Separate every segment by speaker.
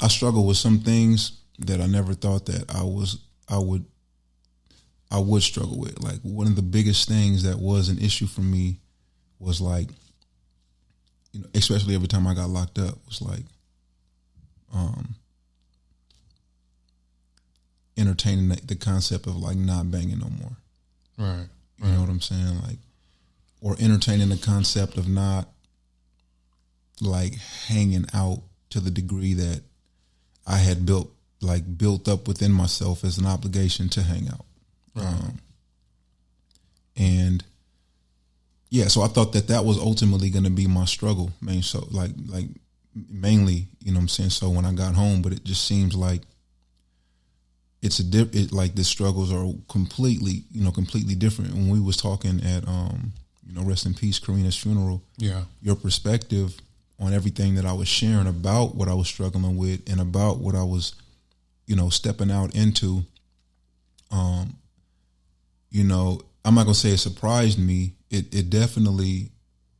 Speaker 1: I struggle with some things that I never thought that I would struggle with. Like, one of the biggest things that was an issue for me was like, you know, especially every time I got locked up, was like entertaining the concept of like not banging no more.
Speaker 2: Right.
Speaker 1: You know what I'm saying? Like, or entertaining the concept of not like hanging out to the degree that I had built up within myself as an obligation to hang out.
Speaker 2: Right.
Speaker 1: And yeah, so I thought that was ultimately going to be my struggle, man. So like mainly, you know what I'm saying? So when I got home, but it just seems like like the struggles are completely different. When we was talking at, you know, rest in peace, Karina's funeral.
Speaker 2: Yeah.
Speaker 1: Your perspective on everything that I was sharing about what I was struggling with and about what I was, you know, stepping out into, you know, I'm not going to say it surprised me. It definitely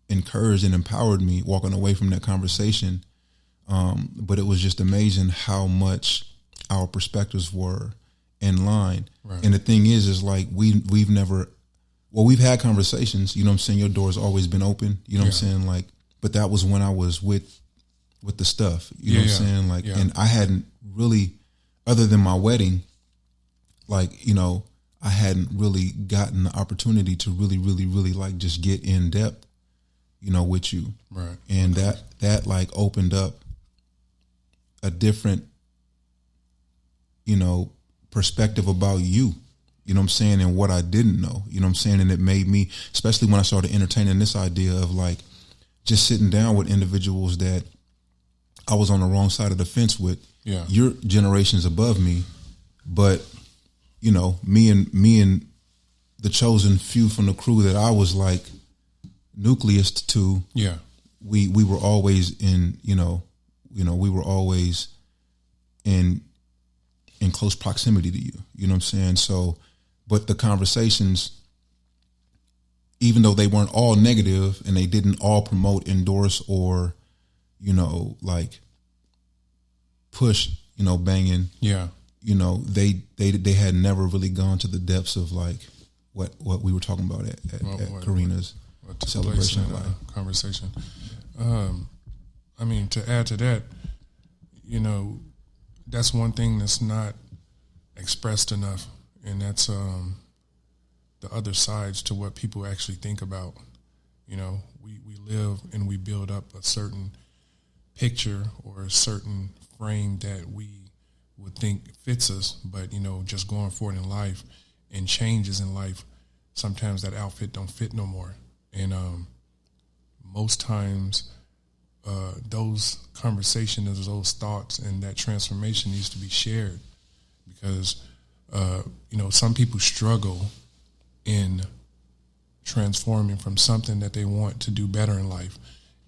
Speaker 1: encouraged and empowered me walking away from that conversation. But it was just amazing how much our perspectives were in line.
Speaker 2: Right.
Speaker 1: And the thing is like we've had conversations, you know what I'm saying? Your door's always been open, you know what I'm saying? Like, but that was when I was with the stuff, you know what I'm saying? Like, and I hadn't really, other than my wedding, like, you know, I hadn't really gotten the opportunity to really, really, really like just get in depth, you know, with you.
Speaker 2: Right.
Speaker 1: And that like opened up a different, you know, perspective about you, you know what I'm saying? And what I didn't know, you know what I'm saying? And it made me, especially when I started entertaining this idea of like just sitting down with individuals that I was on the wrong side of the fence with.
Speaker 2: Yeah.
Speaker 1: You're generations above me, but you know, me and the chosen few from the crew that I was like nucleus to.
Speaker 2: Yeah.
Speaker 1: We were always in, we were always in close proximity to you. You know what I'm saying? So, but the conversations, even though they weren't all negative and they didn't all promote, endorse, or, you know, like push, you know, banging.
Speaker 2: Yeah.
Speaker 1: You know, they had never really gone to the depths of like what we were talking about at Karina's celebration
Speaker 2: conversation. I mean, to add to that, you know, that's one thing that's not expressed enough, and that's the other sides to what people actually think about. You know, we live and we build up a certain picture or a certain frame that we would think fits us, but you know, just going forward in life and changes in life, sometimes that outfit don't fit no more. And most times those conversations, those thoughts, and that transformation needs to be shared, because you know, some people struggle in transforming from something that they want to do better in life,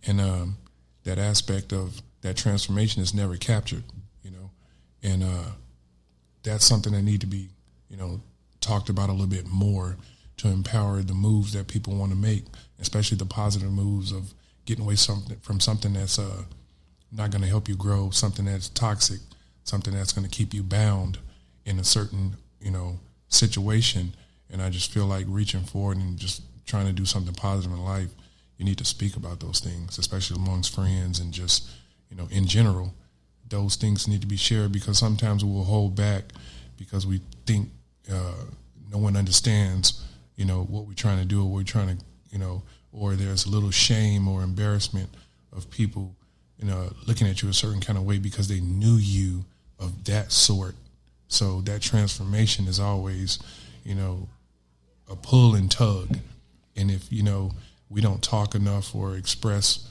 Speaker 2: and that aspect of that transformation is never captured. And that's something that need to be, you know, talked about a little bit more to empower the moves that people want to make, especially the positive moves of getting away from something that's not going to help you grow, something that's toxic, something that's going to keep you bound in a certain, you know, situation. And I just feel like reaching forward and just trying to do something positive in life, you need to speak about those things, especially amongst friends and just, you know, in general. Those things need to be shared, because sometimes we'll hold back because we think no one understands, you know, what we're trying to do, or what we're trying to, you know, or there's a little shame or embarrassment of people, you know, looking at you a certain kind of way because they knew you of that sort. So that transformation is always, you know, a pull and tug. And if, you know, we don't talk enough or express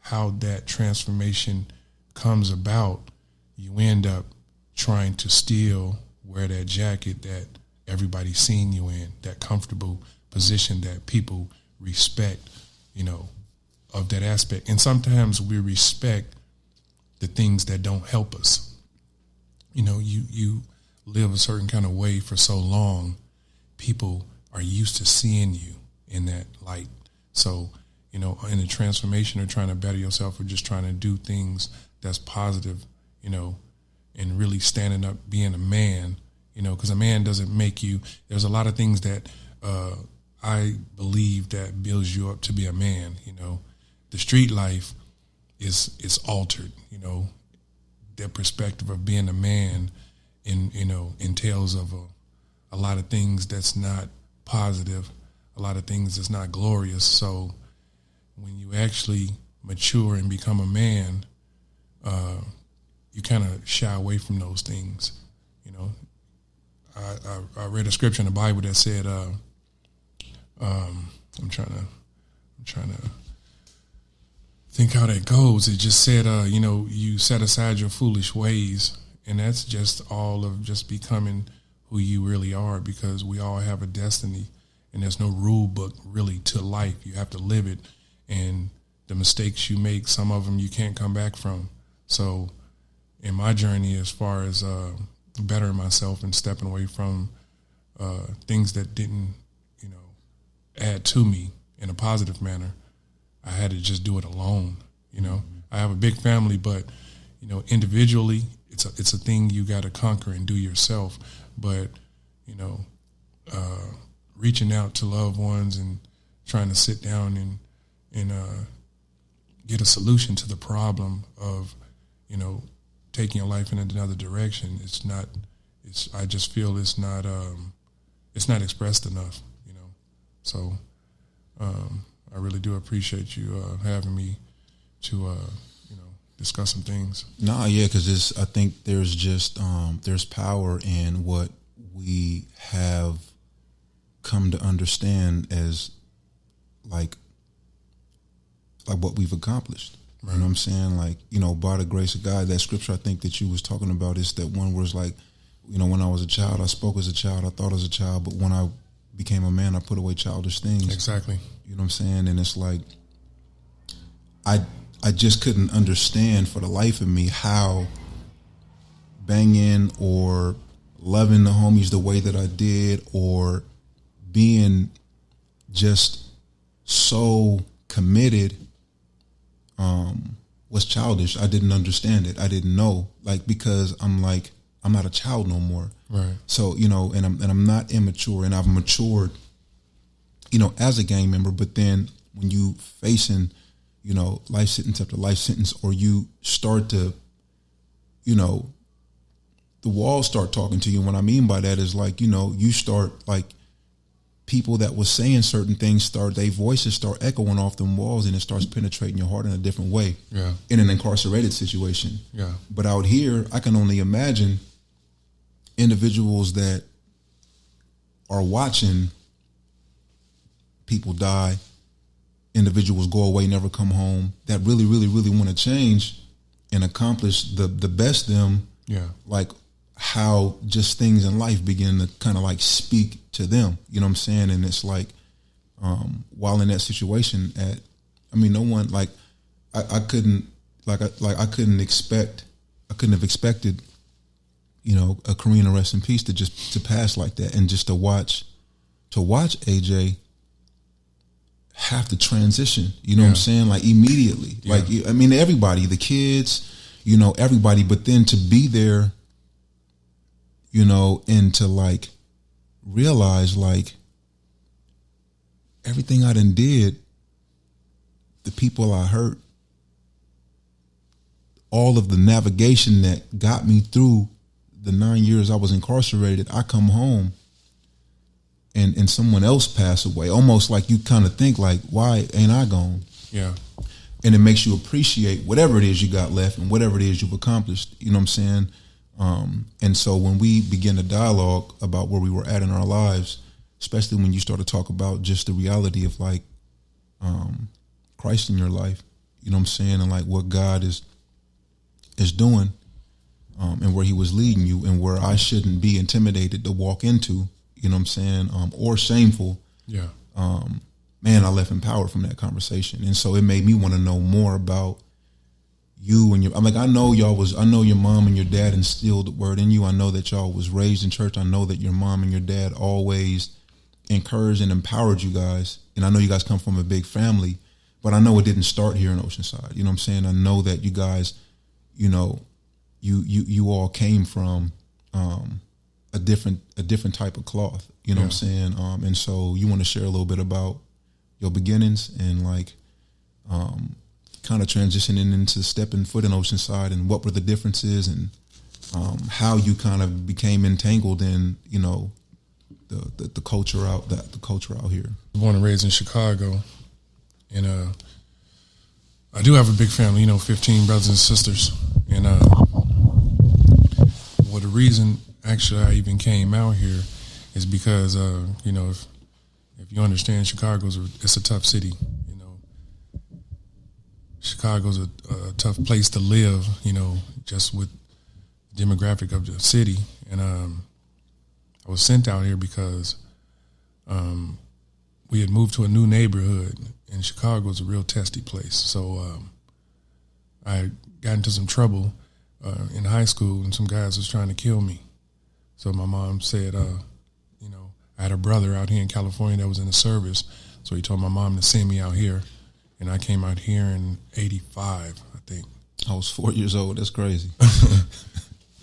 Speaker 2: how that transformation comes about, you end up trying to still wear that jacket that everybody's seen you in, that comfortable position that people respect, you know, of that aspect. And sometimes we respect the things that don't help us. You know, you live a certain kind of way for so long, people are used to seeing you in that light. So, you know, in the transformation or trying to better yourself or just trying to do things that's positive, and really standing up, being a man, because a man doesn't make you. There's a lot of things that I believe that builds you up to be a man. The street life is altered. Their perspective of being a man, entails of a lot of things that's not positive, a lot of things that's not glorious. So when you actually mature and become a man, you kind of shy away from those things. I read a scripture in the Bible that said, I'm trying to think how that goes. It just said, you set aside your foolish ways, and that's just all of just becoming who you really are, because we all have a destiny, and there's no rule book really to life. You have to live it, and the mistakes you make, some of them you can't come back from. So in my journey, as far as bettering myself and stepping away from things that didn't, add to me in a positive manner, I had to just do it alone. I have a big family, but individually, it's a thing you got to conquer and do yourself. But reaching out to loved ones and trying to sit down and get a solution to the problem of taking your life in another direction. I just feel it's not expressed enough. So I really do appreciate you having me to discuss some things.
Speaker 1: Nah, yeah, because I think there's just there's power in what we have come to understand as like what we've accomplished. Right. You know what I'm saying? Like, by the grace of God, that scripture I think that you was talking about is that one where it's like, when I was a child, I spoke as a child, I thought as a child, but when I became a man, I put away childish things.
Speaker 2: Exactly.
Speaker 1: You know what I'm saying? And it's like, I just couldn't understand for the life of me how banging or loving the homies the way that I did, or being just so committed, was childish. I didn't understand it. I didn't know, because I'm not a child no more.
Speaker 2: Right.
Speaker 1: So, and I'm not immature, and I've matured, as a gang member. But then when you facing, life sentence after life sentence, or you start to, the walls start talking to you. And what I mean by that is you start people that was saying certain things their voices start echoing off them walls, and it starts penetrating your heart in a different way.
Speaker 2: Yeah.
Speaker 1: In an incarcerated situation.
Speaker 2: Yeah.
Speaker 1: But out here, I can only imagine individuals that are watching people die, individuals go away, never come home, that really, really, really want to change and accomplish the best them.
Speaker 2: Yeah.
Speaker 1: How just things in life begin to kind of speak to them. You know what I'm saying? And it's while in that situation no one, I couldn't have expected, a Karina, rest in peace, to pass like that, and just to watch AJ have to transition, what I'm saying? Immediately. Yeah. Everybody, the kids, everybody, but then to be there, and to realize everything I done did, the people I hurt, all of the navigation that got me through the 9 years I was incarcerated, I come home and someone else pass away. Almost you kind of think why ain't I gone?
Speaker 2: Yeah.
Speaker 1: And it makes you appreciate whatever it is you got left and whatever it is you've accomplished. You know what I'm saying? And so when we begin a dialogue about where we were at in our lives, especially when you start to talk about just the reality of Christ in your life, you know what I'm saying? And what God is doing, and where he was leading you, and where I shouldn't be intimidated to walk into, you know what I'm saying? Or shameful.
Speaker 2: Yeah.
Speaker 1: Man, I left empowered from that conversation. And so it made me want to know more about you and I know your mom and your dad instilled the word in you. I know that y'all was raised in church. I know that your mom and your dad always encouraged and empowered you guys. And I know you guys come from a big family, but I know it didn't start here in Oceanside. You know what I'm saying? I know that you guys, you you all came from a different type of cloth. You know what I'm saying? And so you want to share a little bit about your beginnings and like kind of transitioning into stepping foot in Oceanside, and what were the differences, and how you kind of became entangled in, you know, the culture out here.
Speaker 2: Born and raised in Chicago, and I do have a big family. You know, 15 brothers and sisters, and well, the reason actually I even came out here is because you know, if you understand, it's a tough city. You know, Chicago's a tough place to live. You know, just with the demographic of the city, and I was sent out here because we had moved to a new neighborhood, and Chicago's a real testy place. So I got into some trouble in high school, and some guys was trying to kill me. So my mom said, you know, I had a brother out here in California that was in the service, so he told my mom to send me out here, and I came out here in '85, I think.
Speaker 1: I was 4 years old. That's crazy.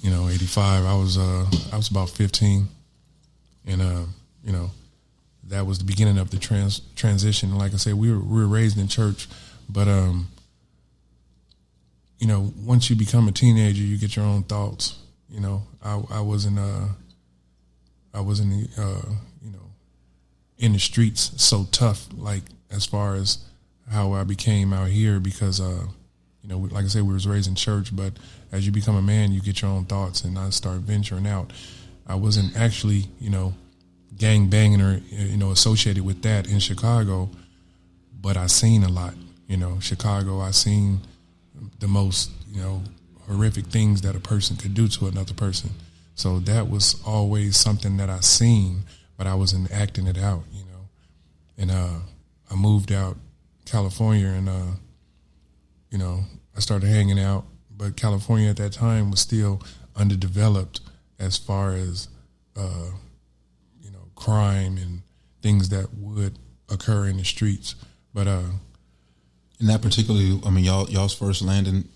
Speaker 2: You know, '85. I was about 15, and you know, that was the beginning of the transition. Like I said, we were raised in church, but you know, once you become a teenager, you get your own thoughts. You know, I wasn't you know, in the streets so tough, like as far as how I became out here, because you know, like I said, we was raised in church, but as you become a man, you get your own thoughts, and I start venturing out. I wasn't actually, you know, gang banging or, you know, associated with that in Chicago, but I seen a lot. You know, Chicago, I seen the most, you know, horrific things that a person could do to another person. So that was always something that I seen, but I wasn't acting it out, you know. And I moved out California, and you know, I started hanging out, but California at that time was still underdeveloped as far as you know, crime and things that would occur in the streets. But
Speaker 1: in that particularly, I mean, y'all's first landing,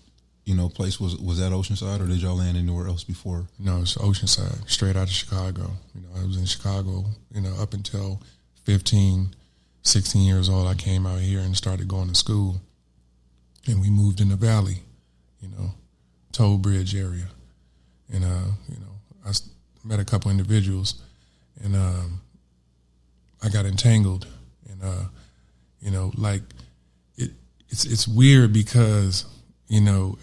Speaker 1: you know, place was at Oceanside, or did y'all land anywhere else before?
Speaker 2: No, it's Oceanside, straight out of Chicago. You know, I was in Chicago, you know, up until 15, 16 years old. I came out here and started going to school, and we moved in the Valley, you know, Toll Bridge area. And, you know, I met a couple individuals, and I got entangled. And, you know, like, it's weird because, you know,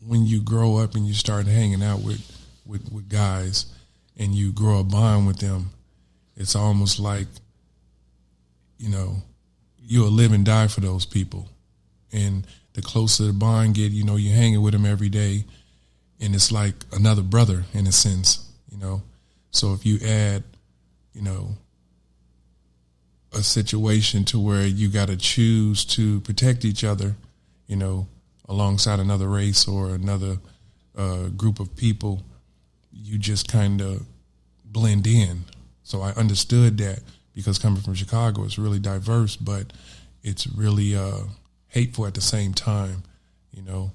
Speaker 2: when you grow up and you start hanging out with guys and you grow a bond with them, it's almost like, you know, you'll live and die for those people. And the closer the bond get, you know, you're hanging with them every day, and it's like another brother in a sense, you know. So if you add, you know, a situation to where you got to choose to protect each other, you know, alongside another race or another group of people, you just kind of blend in. So I understood that, because coming from Chicago, it's really diverse, but it's really hateful at the same time. You know,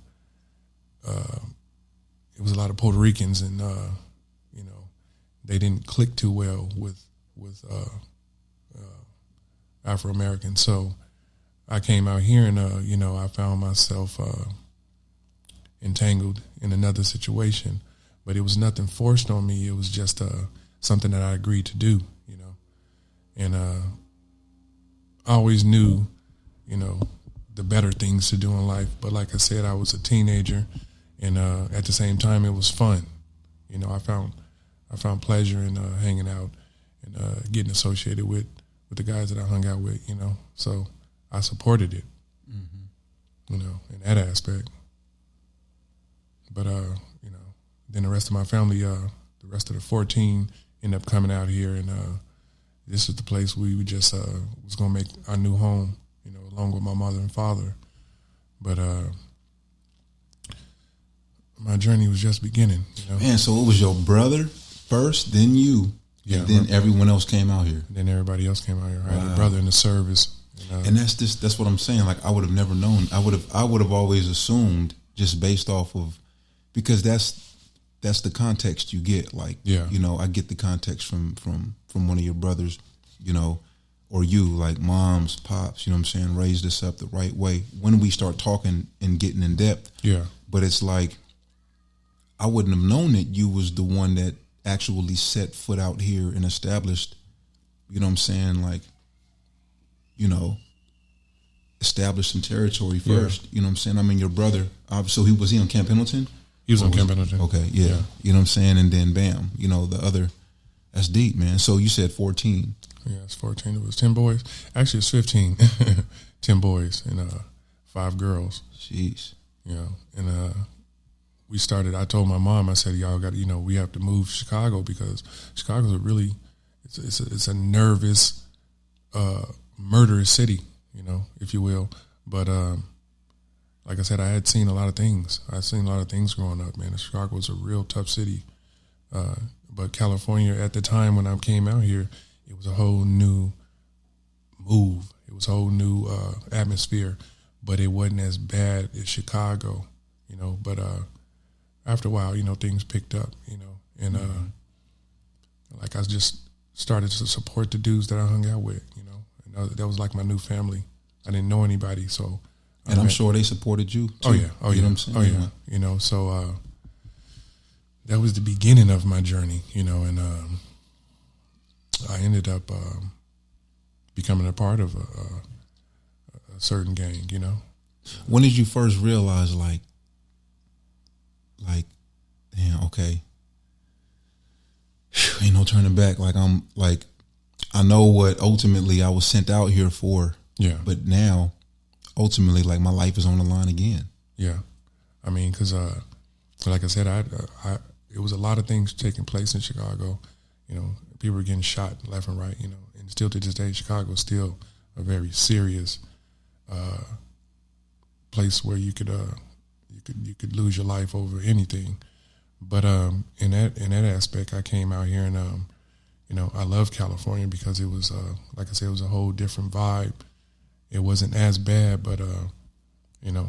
Speaker 2: it was a lot of Puerto Ricans, and you know, they didn't click too well with Afro Americans. So I came out here, and you know, I found myself entangled in another situation, but it was nothing forced on me. It was just something that I agreed to do, you know. And I always knew, you know, the better things to do in life. But like I said, I was a teenager, and at the same time, it was fun. You know, I found pleasure in hanging out and getting associated with the guys that I hung out with, you know. So I supported it, you know, in that aspect. But, you know, then the rest of my family, the rest of the 14 ended up coming out here, and this is the place we just was going to make our new home, you know, along with my mother and father. But my journey was just beginning, you know.
Speaker 1: Man, so it was your brother first, then you, and then everyone else came out here.
Speaker 2: Then everybody else came out here. I had a brother in the service.
Speaker 1: And that's what I'm saying. Like, I would have never known. I would have always assumed, just based off of, because that's the context you get. Like, you know, I get the context from one of your brothers, you know, or you, like moms, pops, you know what I'm saying, raised us up the right way when we start talking and getting in depth.
Speaker 2: Yeah.
Speaker 1: But it's like, I wouldn't have known that you was the one that actually set foot out here and established, you know what I'm saying, like, you know, established some territory first. You know what I'm saying? I mean, your brother, so was he on Camp Pendleton?
Speaker 2: He was on Camp Pendleton.
Speaker 1: Okay, yeah. You know what I'm saying? And then bam, you know, the other, that's deep, man. So you said 14.
Speaker 2: Yeah, it's 14. It was 10 boys. Actually, it's 15. 10 boys and 5 girls.
Speaker 1: Jeez.
Speaker 2: You know, and we started, I told my mom, I said, y'all got, you know, we have to move to Chicago because Chicago's a really, it's a nervous, murderous city, you know, if you will. But like I said, I had seen a lot of things. I've seen a lot of things growing up, man. Chicago was a real tough city. But California, at the time when I came out here, it was a whole new move. It was a whole new atmosphere. But it wasn't as bad as Chicago, you know. But after a while, you know, things picked up, you know. And like I just started to support the dudes that I hung out with, you know. And that was like my new family. I didn't know anybody, so.
Speaker 1: And I'm sure they supported you, too.
Speaker 2: Oh, yeah. Oh,
Speaker 1: you
Speaker 2: yeah.
Speaker 1: know what I'm saying?
Speaker 2: Oh, yeah. You know, so that was the beginning of my journey, you know, and I ended up becoming a part of a certain gang, you know.
Speaker 1: When did you first realize, like, damn, okay, ain't no turning back. Like, I know what ultimately I was sent out here for.
Speaker 2: Yeah.
Speaker 1: But now, ultimately, like, my life is on the line again.
Speaker 2: Yeah. I mean, because, like I said, it was a lot of things taking place in Chicago. You know, people were getting shot left and right, you know. And still to this day, Chicago is still a very serious place where you could lose your life over anything. But in that aspect, I came out here and you know, I love California because it was like I said, it was a whole different vibe. It wasn't as bad, but you know,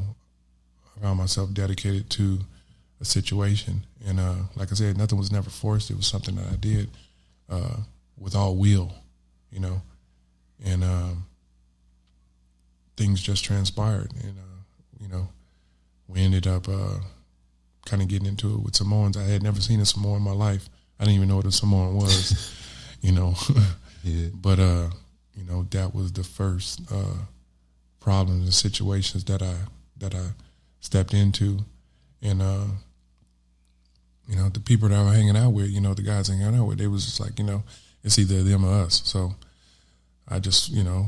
Speaker 2: I found myself dedicated to a situation, and like I said, nothing was never forced. It was something that I did with all will, you know, and things just transpired, and you know, we ended up kind of getting into it with Samoans. I had never seen a Samoan in my life. I didn't even know what a Samoan was, you know.
Speaker 1: Yeah.
Speaker 2: But you know, that was the first problems and situations that I stepped into, and you know, the people that I was hanging out with, you know, the guys hanging out with, they was just like, you know, it's either them or us. So I just, you know,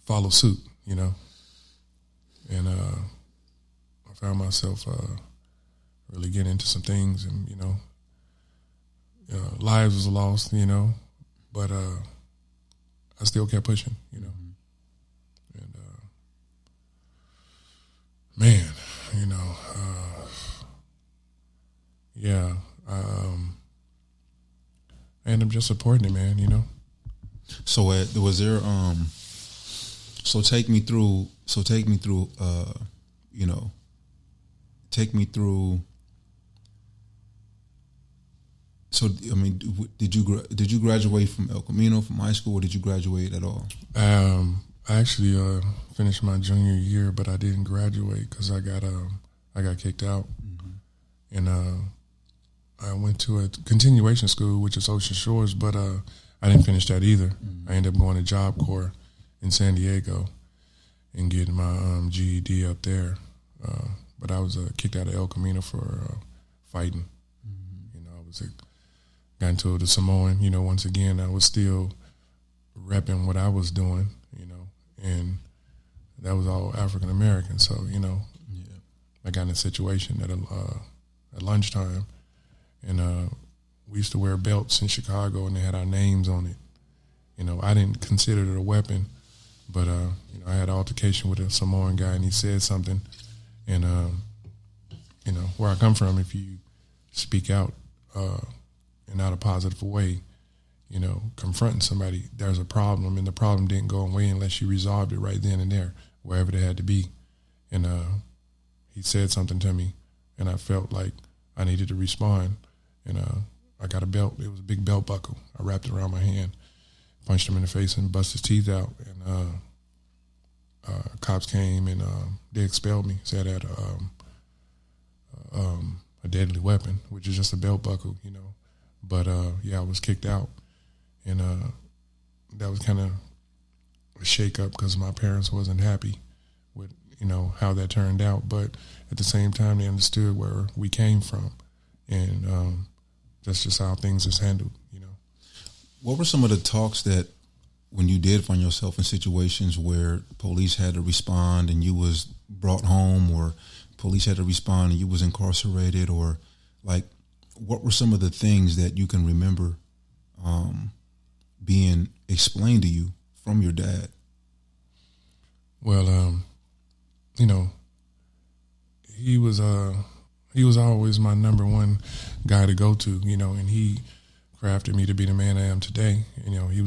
Speaker 2: follow suit, you know, and I found myself really getting into some things, and you know, lives was lost, you know, but I still kept pushing, you know. And man, you know, yeah, I ended up just supporting it, man, you know.
Speaker 1: So was there so take me through you know, take me through. So I mean, did you graduate from El Camino from high school, or did you graduate at all?
Speaker 2: I actually finished my junior year, but I didn't graduate because I got kicked out, and I went to a continuation school, which is Ocean Shores, but I didn't finish that either. I ended up going to Job Corps in San Diego and getting my GED up there, but I was kicked out of El Camino for fighting. You know, got into the Samoan, you know, once again, I was still repping what I was doing, you know, and that was all African American. So, you know, I got in a situation at lunchtime, and we used to wear belts in Chicago, and they had our names on it. You know, I didn't consider it a weapon, but, you know, I had an altercation with a Samoan guy, and he said something, and, you know, where I come from, if you speak out, in not a positive way, you know, confronting somebody, there's a problem, and the problem didn't go away unless you resolved it right then and there, wherever it had to be. And he said something to me, and I felt like I needed to respond, and I got a belt. It was a big belt buckle. I wrapped it around my hand, punched him in the face, and bust his teeth out. And cops came and they expelled me. Said I had a deadly weapon, which is just a belt buckle, you know. But I was kicked out, and that was kind of a shake up because my parents wasn't happy with, you know, how that turned out. But at the same time, they understood where we came from, and that's just how things is handled, you know.
Speaker 1: What were some of the talks that, when you did find yourself in situations where police had to respond and you was brought home, or police had to respond and you was incarcerated, or like, what were some of the things that you can remember being explained to you from your dad?
Speaker 2: Well, you know, he was always my number one guy to go to, you know, and he crafted me to be the man I am today. You know, he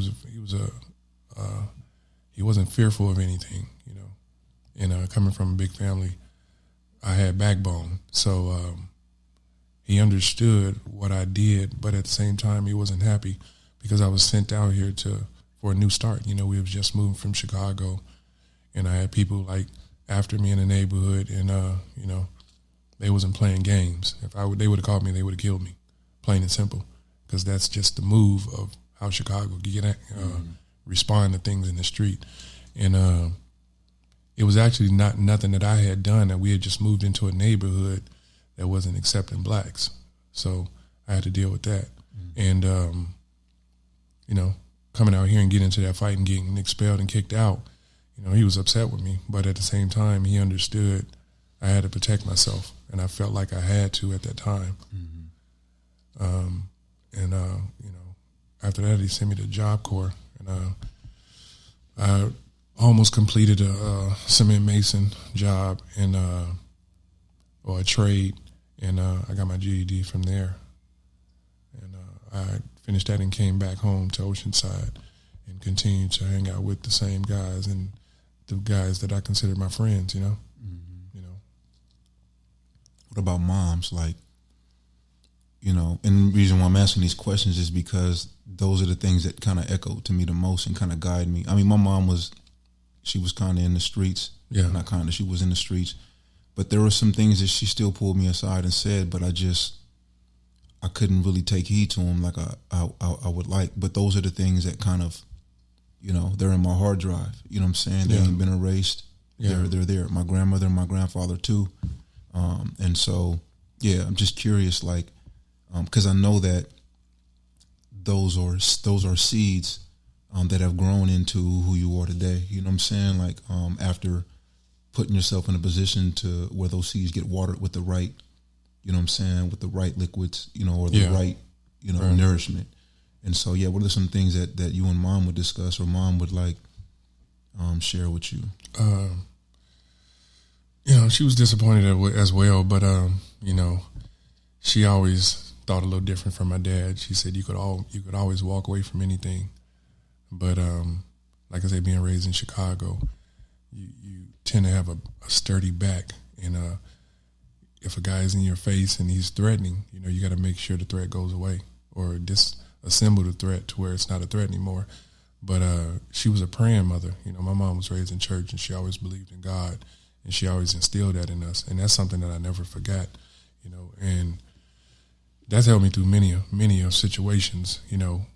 Speaker 2: wasn't fearful of anything, you know, and coming from a big family, I had backbone. So he understood what I did, but at the same time, he wasn't happy because I was sent out here for a new start. You know, we was just moving from Chicago, and I had people like after me in the neighborhood, and you know, they wasn't playing games. If they would have called me, they would have killed me, plain and simple, because that's just the move of how Chicago get respond to things in the street. And it was actually nothing that I had done. That we had just moved into a neighborhood that wasn't accepting blacks, so I had to deal with that. And you know, coming out here and getting into that fight and getting expelled and kicked out, you know, he was upset with me, but at the same time, he understood I had to protect myself, and I felt like I had to at that time. You know, after that, he sent me to Job Corps, and I almost completed a cement mason job and or a trade, and I got my GED from there, and I finished that and came back home to Oceanside and continued to hang out with the same guys and the guys that I consider my friends, you know. You know.
Speaker 1: What about moms? Like, you know, and the reason why I'm asking these questions is because those are the things that kind of echoed to me the most and kind of guide me. I mean, my mom she was kind of in the streets.
Speaker 2: Yeah.
Speaker 1: Not kind of, she was in the streets. But there were some things that she still pulled me aside and said, but I couldn't really take heed to them like I would like. But those are the things that kind of, you know, they're in my hard drive. You know what I'm saying? They ain't been erased. Yeah. They're there. My grandmother and my grandfather too. And so, yeah, I'm just curious, like, because I know that those are seeds that have grown into who you are today. You know what I'm saying? Like, after putting yourself in a position to where those seeds get watered with the right, you know what I'm saying, with the right liquids, you know, or the right, you know, nourishment. And so, yeah, what are some things that you and mom would discuss, or mom would like share with you?
Speaker 2: You know, she was disappointed as well, but you know, she always thought a little different from my dad. She said you could always walk away from anything, but like I said, being raised in Chicago, you tend to have a sturdy back, and if a guy's in your face and he's threatening, you know, you got to make sure the threat goes away, or disassemble the threat to where it's not a threat anymore. But she was a praying mother. You know, my mom was raised in church, and she always believed in God, and she always instilled that in us, and that's something that I never forgot. You know, and that's helped me through many situations. You know,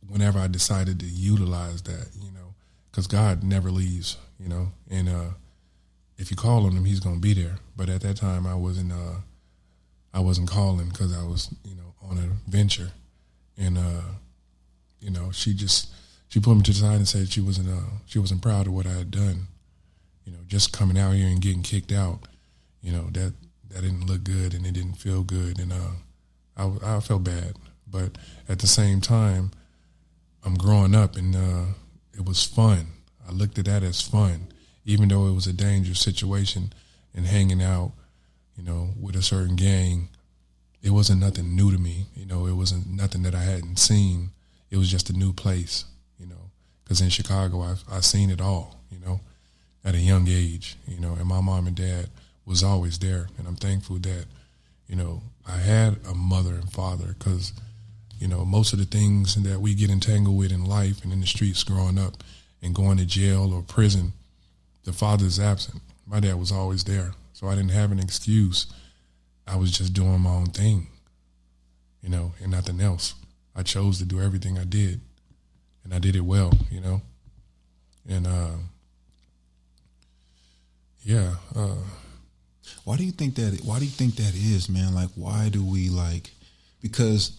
Speaker 2: whenever I decided to utilize that, you know, because God never leaves. You know, and if you call on him, he's going to be there. But at that time, I wasn't calling because I was, you know, on a venture. And, you know, she put me to the side and said she wasn't proud of what I had done. You know, just coming out here and getting kicked out, you know, that didn't look good, and it didn't feel good. And I felt bad. But at the same time, I'm growing up, and it was fun. I looked at that as fun, even though it was a dangerous situation and hanging out, you know, with a certain gang. It wasn't nothing new to me. You know, it wasn't nothing that I hadn't seen. It was just a new place, you know, because in Chicago, I've seen it all, you know, at a young age, you know, and my mom and dad was always there. And I'm thankful that, you know, I had a mother and father, because, you know, most of the things that we get entangled with in life and in the streets growing up and going to jail or prison, the father's absent. My dad was always there, so I didn't have an excuse. I was just doing my own thing, you know, and nothing else. I chose to do everything I did, and I did it well, you know. And,
Speaker 1: why do you think that is, man? Like, why do we, like, because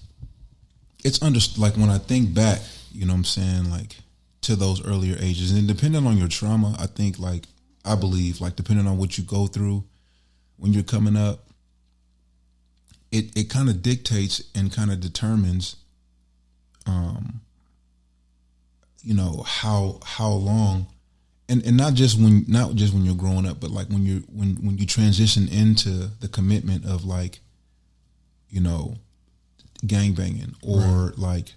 Speaker 1: it's like when I think back, you know what I'm saying, like, to those earlier ages, and depending on your trauma, I think, like, I believe, like, depending on what you go through when you're coming up, it kind of dictates and kind of determines, you know, how long, and not just when you're growing up, but like when you transition into the commitment of, like, you know, gangbanging, or like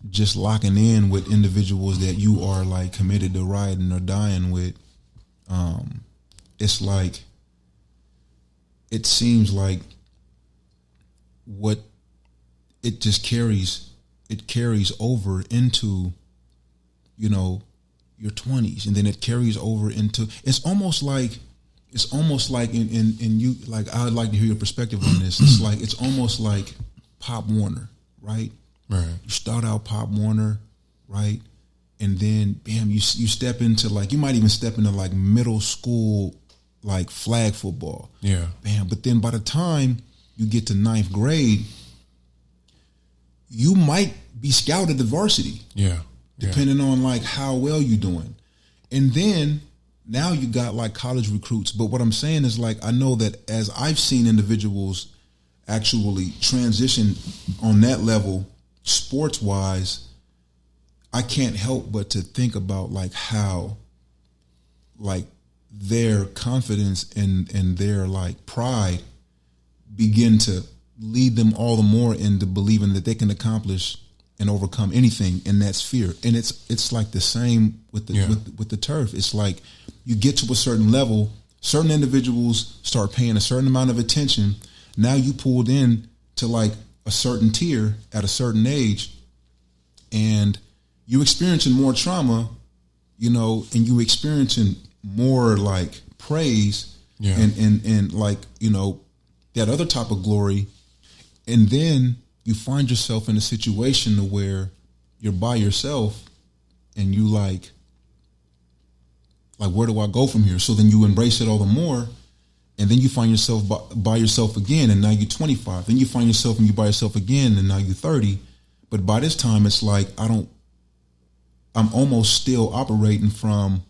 Speaker 1: just locking in with individuals that you are, like, committed to riding or dying with. It's like, it seems like what it just carries over into, you know, your 20s, and then it carries over into, it's almost like in you, like, I would like to hear your perspective on this. It's almost like Pop Warner, right?
Speaker 2: Right.
Speaker 1: You start out Pop Warner, right? And then, bam, you step into, like, you might even step into, like, middle school, like, flag football.
Speaker 2: Yeah.
Speaker 1: Bam. But then by the time you get to 9th grade, you might be scouted to varsity.
Speaker 2: Yeah.
Speaker 1: Depending on, like, how well you're doing. And then now you got, like, college recruits. But what I'm saying is, like, I know that as I've seen individuals actually transition on that level, sports wise, I can't help but to think about, like, how, like, their confidence and their, like, pride begin to lead them all the more into believing that they can accomplish and overcome anything in that sphere. And it's like the same with the turf. It's like you get to a certain level, certain individuals start paying a certain amount of attention. Now you pulled in to, like, a certain tier at a certain age, and you experiencing more trauma, you know, and you experiencing more, like, praise, and like, you know, that other type of glory. And then you find yourself in a situation where you're by yourself, and you like, where do I go from here? So then you embrace it all the more. And then you find yourself by yourself again, and now you're 25. Then you find yourself and you by yourself again, and now you're 30. But by this time, it's like, I'm almost still operating from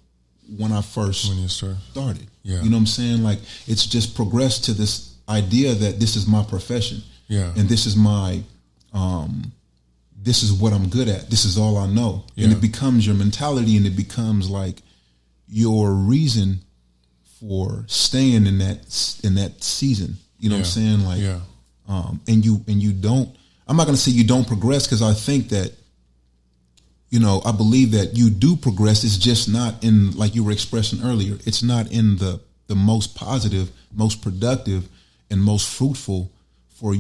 Speaker 1: when I first started.
Speaker 2: Yeah.
Speaker 1: You know what I'm saying? Like, it's just progressed to this idea that this is my profession.
Speaker 2: Yeah.
Speaker 1: And this is my, this is what I'm good at. This is all I know. Yeah. And it becomes your mentality, and it becomes, like, your reason for staying in that season. You know what I'm saying? Like, and you don't, I'm not going to say you don't progress, because I think that, you know, I believe that you do progress. It's just not in, like you were expressing earlier, it's not in the most positive, most productive, and most fruitful for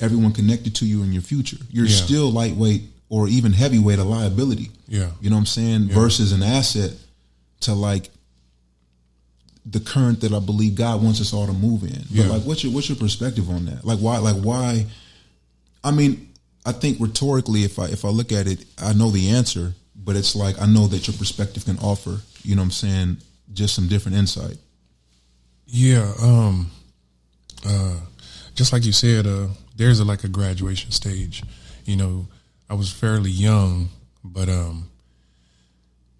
Speaker 1: everyone connected to you in your future. You're still lightweight or even heavyweight, a liability. Yeah. You know what I'm saying? Yeah. Versus an asset to, like, the current that I believe God wants us all to move in. But like, what's your perspective on that? Like, why? I mean, I think rhetorically, if I look at it, I know the answer, but it's like, I know that your perspective can offer, you know what I'm saying, just some different insight.
Speaker 2: Yeah. Just like you said, there's like a graduation stage. You know, I was fairly young, but,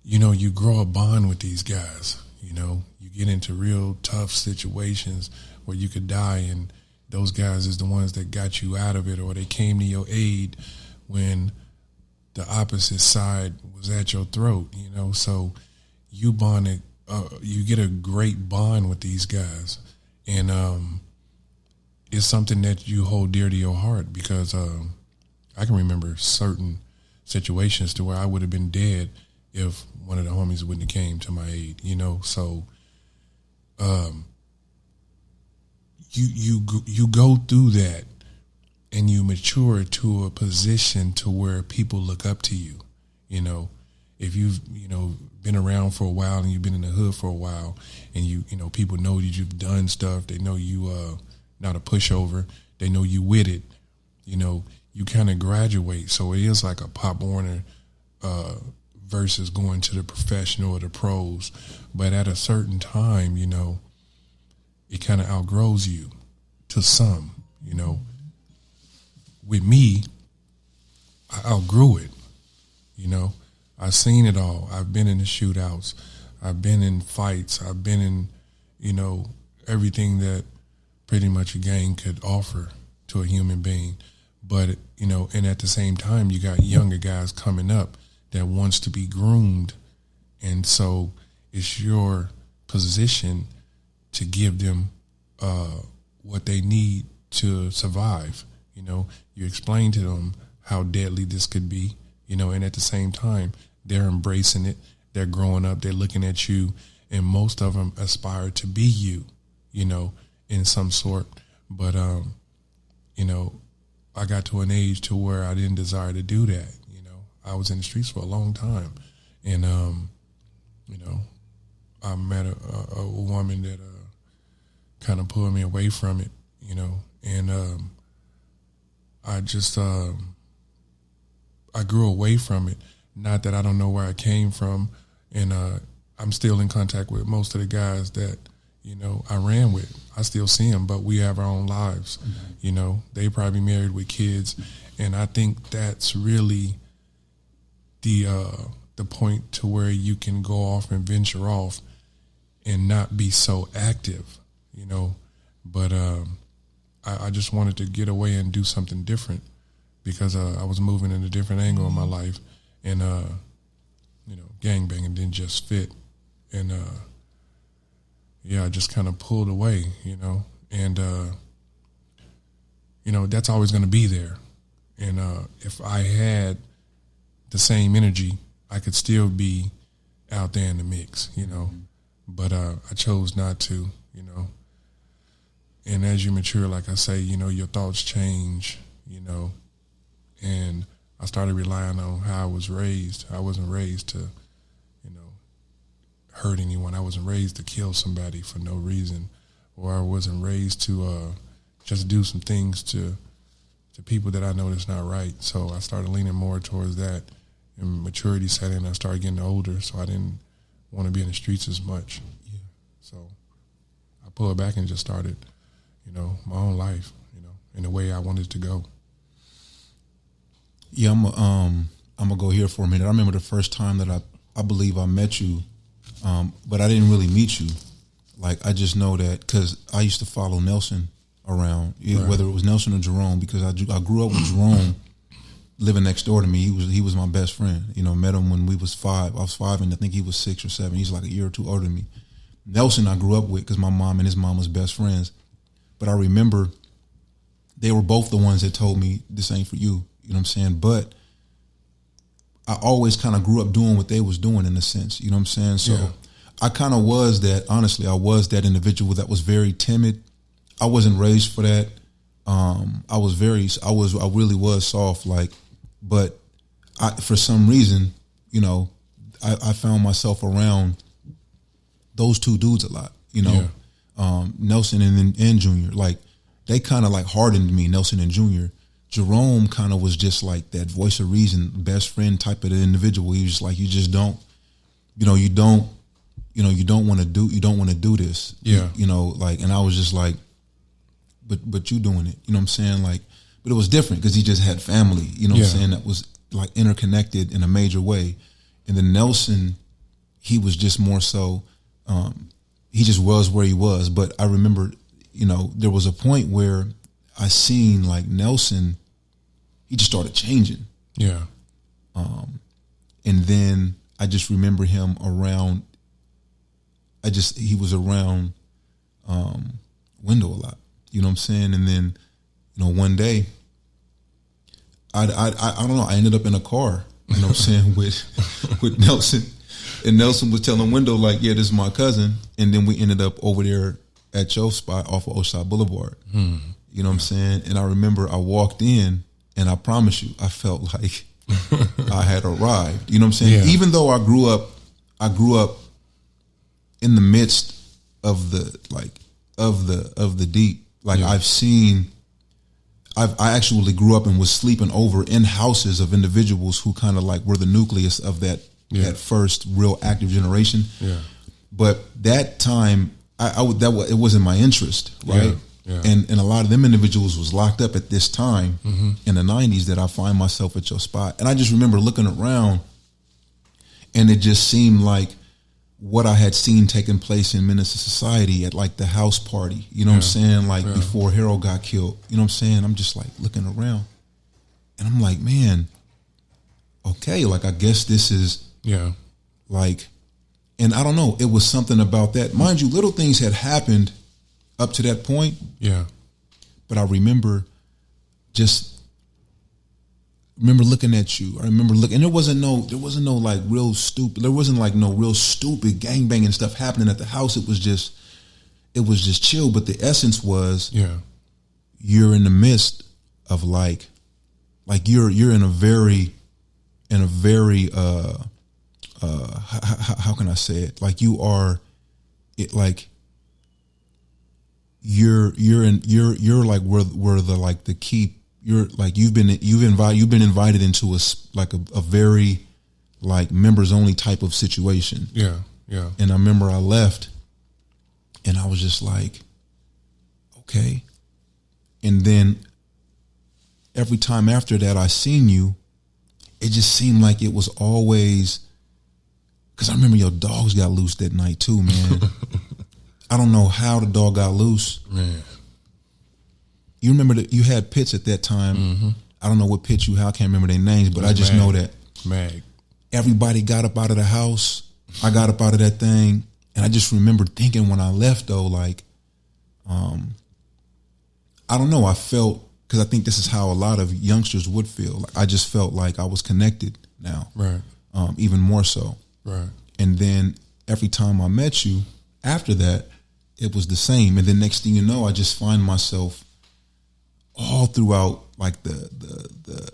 Speaker 2: you know, you grow a bond with these guys. You know, you get into real tough situations where you could die, and those guys is the ones that got you out of it, or they came to your aid when the opposite side was at your throat, you know. So you bonded, you get a great bond with these guys, and it's something that you hold dear to your heart, because I can remember certain situations to where I would have been dead if one of the homies wouldn't have came to my aid, you know. So you go through that and you mature to a position to where people look up to you. You know, if you've, been around for a while and you've been in the hood for a while and people know that you've done stuff, they know you not a pushover, they know you with it, you kind of graduate. So it is like a Pop Warner versus going to the professional or the pros. But at a certain time, it kind of outgrows you to some, With me, I outgrew it, I've seen it all. I've been in the shootouts. I've been in fights. I've been in, everything that pretty much a gang could offer to a human being. But, and at the same time, you got younger guys coming up that wants to be groomed. And so it's your position to give them what they need to survive. You explain to them how deadly this could be, and at the same time, they're embracing it. They're growing up. They're looking at you. And most of them aspire to be you, in some sort. But, I got to an age to where I didn't desire to do that. I was in the streets for a long time. And, I met a woman that kind of pulled me away from it, and I just, I grew away from it. Not that I don't know where I came from, and I'm still in contact with most of the guys that, I ran with. I still see them, but we have our own lives. Mm-hmm. They probably married with kids, and I think that's really the point to where you can go off and venture off and not be so active, But I just wanted to get away and do something different because I was moving in a different angle in my life. And, gangbanging didn't just fit. And, I just kind of pulled away, and, that's always going to be there. And if I had the same energy, I could still be out there in the mix, But I chose not to, And as you mature, like I say, your thoughts change, and I started relying on how I was raised. I wasn't raised to, hurt anyone. I wasn't raised to kill somebody for no reason, or I wasn't raised to just do some things to people that I know that's not right. So I started leaning more towards that, and maturity set in. I started getting older, so I didn't want to be in the streets as much. Yeah. So I pulled back and just started, my own life, in the way I wanted to go.
Speaker 1: Yeah, I'm gonna go here for a minute. I remember the first time that I believe I met you, but I didn't really meet you. Like, I just know that because I used to follow Nelson around, right. Whether it was Nelson or Jerome, because I grew up with Jerome living next door to me. He was my best friend. Met him when we was 5. I was 5, and I think he was 6 or 7. He's like a year or two older than me. Nelson I grew up with because my mom and his mom was best friends. But I remember they were both the ones that told me this ain't for you. You know what I'm saying? But I always kind of grew up doing what they was doing in a sense. You know what I'm saying? So yeah. I kind of was that, honestly, I was that individual that was very timid. I wasn't raised for that. I really was soft, but for some reason, I found myself around those two dudes a lot, Yeah. Nelson and Junior, they kind of hardened me, Nelson and Junior. Jerome kind of was just like that voice of reason, best friend type of individual. He was just like, you just don't, you don't want to do this.
Speaker 2: Yeah.
Speaker 1: And I was just like, but you doing it, you know what I'm saying? But it was different because he just had family, you know what I'm saying? That was interconnected in a major way. And then Nelson, he was just more so, he just was where he was. But I remember, there was a point where I seen Nelson, he just started changing.
Speaker 2: Yeah.
Speaker 1: And then I just remember him around, he was around Window a lot. You know what I'm saying? And then, one day, I don't know, I ended up in a car, you know what I'm saying, with Nelson. And Nelson was telling Window, yeah, this is my cousin. And then we ended up over there at your spot off of Oceanside Boulevard. You know what I'm saying? And I remember I walked in, and I promise you, I felt like I had arrived. You know what I'm saying? Even though I grew up in the midst of the deep. Like I actually grew up and was sleeping over in houses of individuals who kind of like were the nucleus of that first real active generation. Yeah. But that time, it wasn't my interest, right? Yeah. And a lot of them individuals was locked up at this time in the 90s that I find myself at your spot. And I just remember looking around, and it just seemed like what I had seen taking place in Minister Society at like the house party, you know what I'm saying? Like before Harold got killed, you know what I'm saying? I'm just like looking around, and I'm like, man, okay, like I guess this is like, and I don't know, it was something about that. Mind you, little things had happened up to that point. Yeah. But I remember looking at you. I remember looking, and there wasn't no like real stupid. There wasn't like no real stupid gangbanging stuff happening at the house. It was just chill. But the essence was, you're in the midst of like you're in a very, how can I say it? Like you are, it like. You're like where the like the key. You're like you've been invited into a very like members only type of situation. Yeah. And I remember I left, and I was just like, okay. And then every time after that I seen you, it just seemed like it was always, because I remember your dogs got loose that night too, man. I don't know how the dog got loose. Man. You remember that you had pits at that time. I don't know what pits you had. I can't remember their names, but I just know that everybody got up out of the house. I got up out of that thing. And I just remember thinking when I left though, like, I don't know. I felt, because I think this is how a lot of youngsters would feel. Like, I just felt like I was connected now. Right. Even more so. Right. And then every time I met you after that, it was the same. And then next thing you know, I just find myself all throughout like the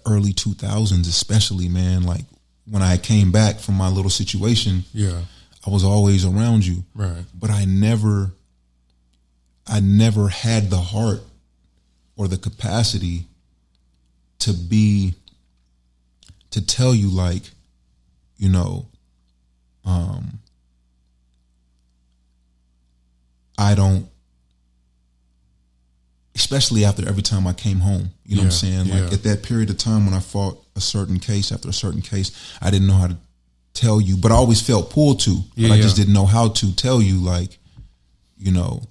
Speaker 1: early 2000s, especially, man, like when I came back from my little situation, I was always around you. Right. But I never had the heart or the capacity to tell you like, you know, I don't, especially after every time I came home, you know what I'm saying? Like at that period of time when I fought a certain case after a certain case, I didn't know how to tell you, but I always felt pulled to, but I just didn't know how to tell you, like, you know,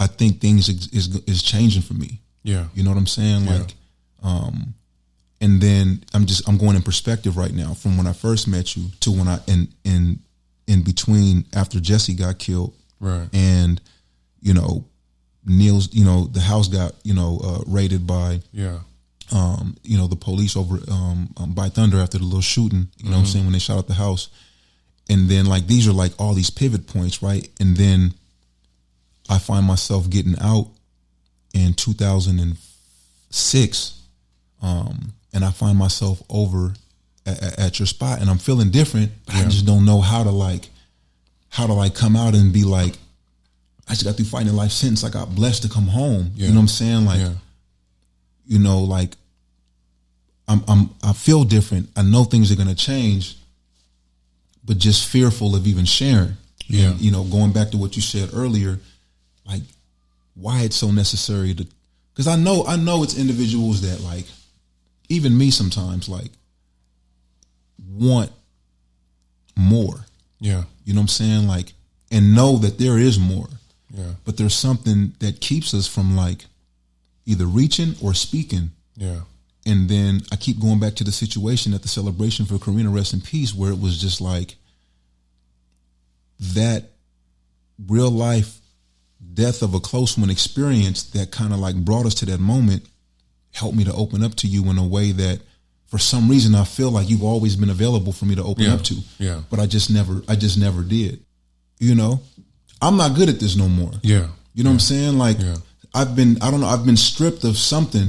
Speaker 1: I think things is changing for me. Yeah. You know what I'm saying? Like, and then I'm going in perspective right now from when I first met you to when I, in between after Jesse got killed. Right. And, you know, Neil's, you know, the house got, you know, raided by, you know, the police over by Thunder after the little shooting, you know what I'm saying, when they shot at the house. And then like, these are like all these pivot points, right? And then I find myself getting out in 2006, and I find myself over at your spot, and I'm feeling different, but I just don't know how to come out and be like, I just got through fighting a life sentence. I got blessed to come home. You know what I'm saying? Like, you know, like I feel different. I know things are going to change, but just fearful of even sharing. Yeah. And, you know, going back to what you said earlier, like why it's so necessary to, because I know it's individuals that like, even me sometimes like want more. Yeah. You know what I'm saying? Like, and know that there is more. Yeah. But there's something that keeps us from like either reaching or speaking. Yeah. And then I keep going back to the situation at the celebration for Karina, rest in peace, where it was just like that real life death of a close one experience that kind of like brought us to that moment, helped me to open up to you in a way that for some reason I feel like you've always been available for me to open up to. Yeah. But I just never did. You know, I'm not good at this no more.
Speaker 2: Yeah.
Speaker 1: You know what I'm saying? Like I've been stripped of something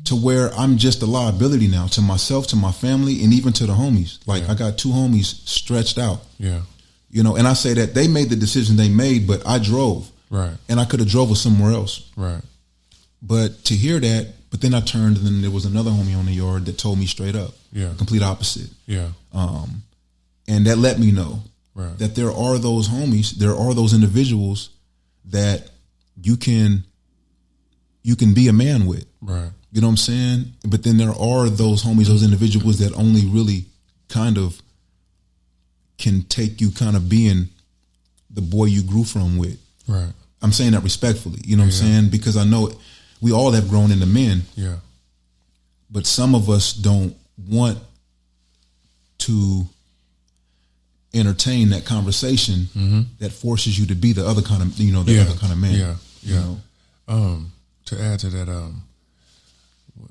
Speaker 1: to where I'm just a liability now to myself, to my family, and even to the homies. Like I got 2 homies stretched out.
Speaker 2: Yeah.
Speaker 1: You know, and I say that they made the decision they made, but I drove.
Speaker 2: Right.
Speaker 1: And I could have drove somewhere else.
Speaker 2: Right.
Speaker 1: But to hear that, but then I turned and then there was another homie on the yard that told me straight up.
Speaker 2: Yeah.
Speaker 1: Complete opposite.
Speaker 2: Yeah.
Speaker 1: And that let me know
Speaker 2: that
Speaker 1: there are those homies, there are those individuals that you can be a man with.
Speaker 2: Right.
Speaker 1: You know what I'm saying? But then there are those homies, those individuals that only really kind of can take you kind of being the boy you grew from with.
Speaker 2: Right.
Speaker 1: I'm saying that respectfully. You know what I'm saying? Because I know we all have grown into men.
Speaker 2: Yeah.
Speaker 1: But some of us don't want to entertain that conversation that forces you to be the other kind of, other kind of man.
Speaker 2: Yeah. Yeah.
Speaker 1: You know?
Speaker 2: To add to that,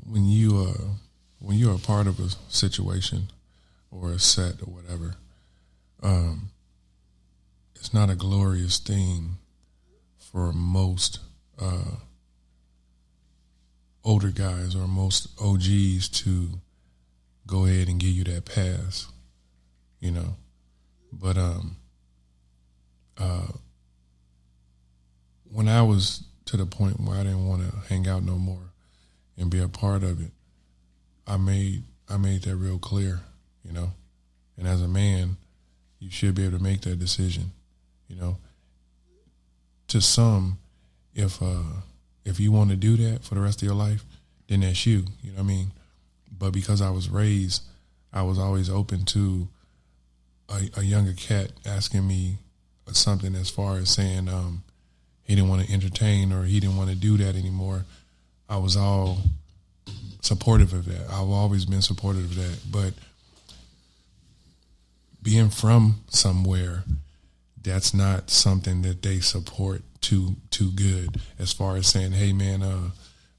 Speaker 2: when you're a part of a situation or a set or whatever, it's not a glorious thing for most older guys or most OGs to go ahead and give you that pass, But when I was to the point where I didn't want to hang out no more and be a part of it, I made that real clear, And as a man, you should be able to make that decision, To some, if you want to do that for the rest of your life, then that's you. You know what I mean? But because I was raised, I was always open to a younger cat asking me something as far as saying he didn't want to entertain or he didn't want to do that anymore. I was all supportive of that. I've always been supportive of that. But being from somewhere, that's not something that they support too good as far as saying, hey, man,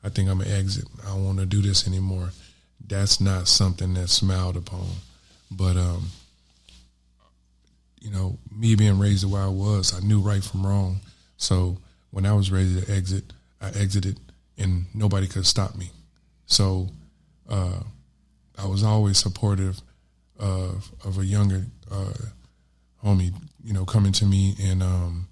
Speaker 2: I think I'm going to exit. I don't want to do this anymore. That's not something that's smiled upon. But, me being raised the way I was, I knew right from wrong. So when I was ready to exit, I exited and nobody could stop me. So I was always supportive of a younger homie, coming to me and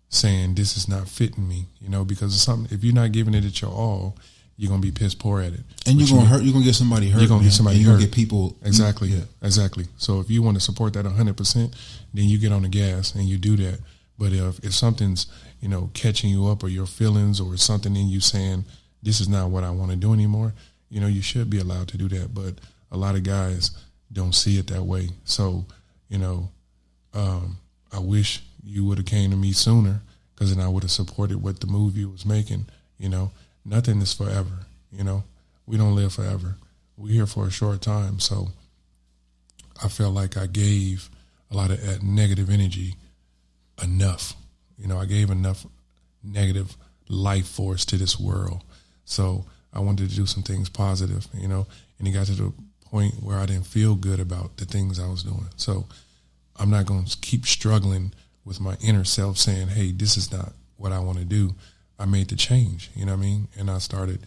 Speaker 2: saying this is not fitting me, because it's something. If you're not giving it your all, you're gonna be piss poor at it,
Speaker 1: and you're gonna hurt. You're gonna get somebody hurt.
Speaker 2: You're gonna get somebody hurt.
Speaker 1: You're gonna get people.
Speaker 2: Exactly,
Speaker 1: yeah.
Speaker 2: Exactly. So if you want to support that 100%, then you get on the gas and you do that. But if something's catching you up, or your feelings, or something in you saying this is not what I want to do anymore, you should be allowed to do that. But a lot of guys don't see it that way. So I wish you would have came to me sooner, because then I would have supported what the movie was making. Nothing is forever. We don't live forever. We're here for a short time. So I felt like I gave a lot of that negative energy enough. I gave enough negative life force to this world. So I wanted to do some things positive, and it got to the point where I didn't feel good about the things I was doing. So I'm not going to keep struggling with my inner self saying, hey, this is not what I want to do. I made the change, you know what I mean? And I started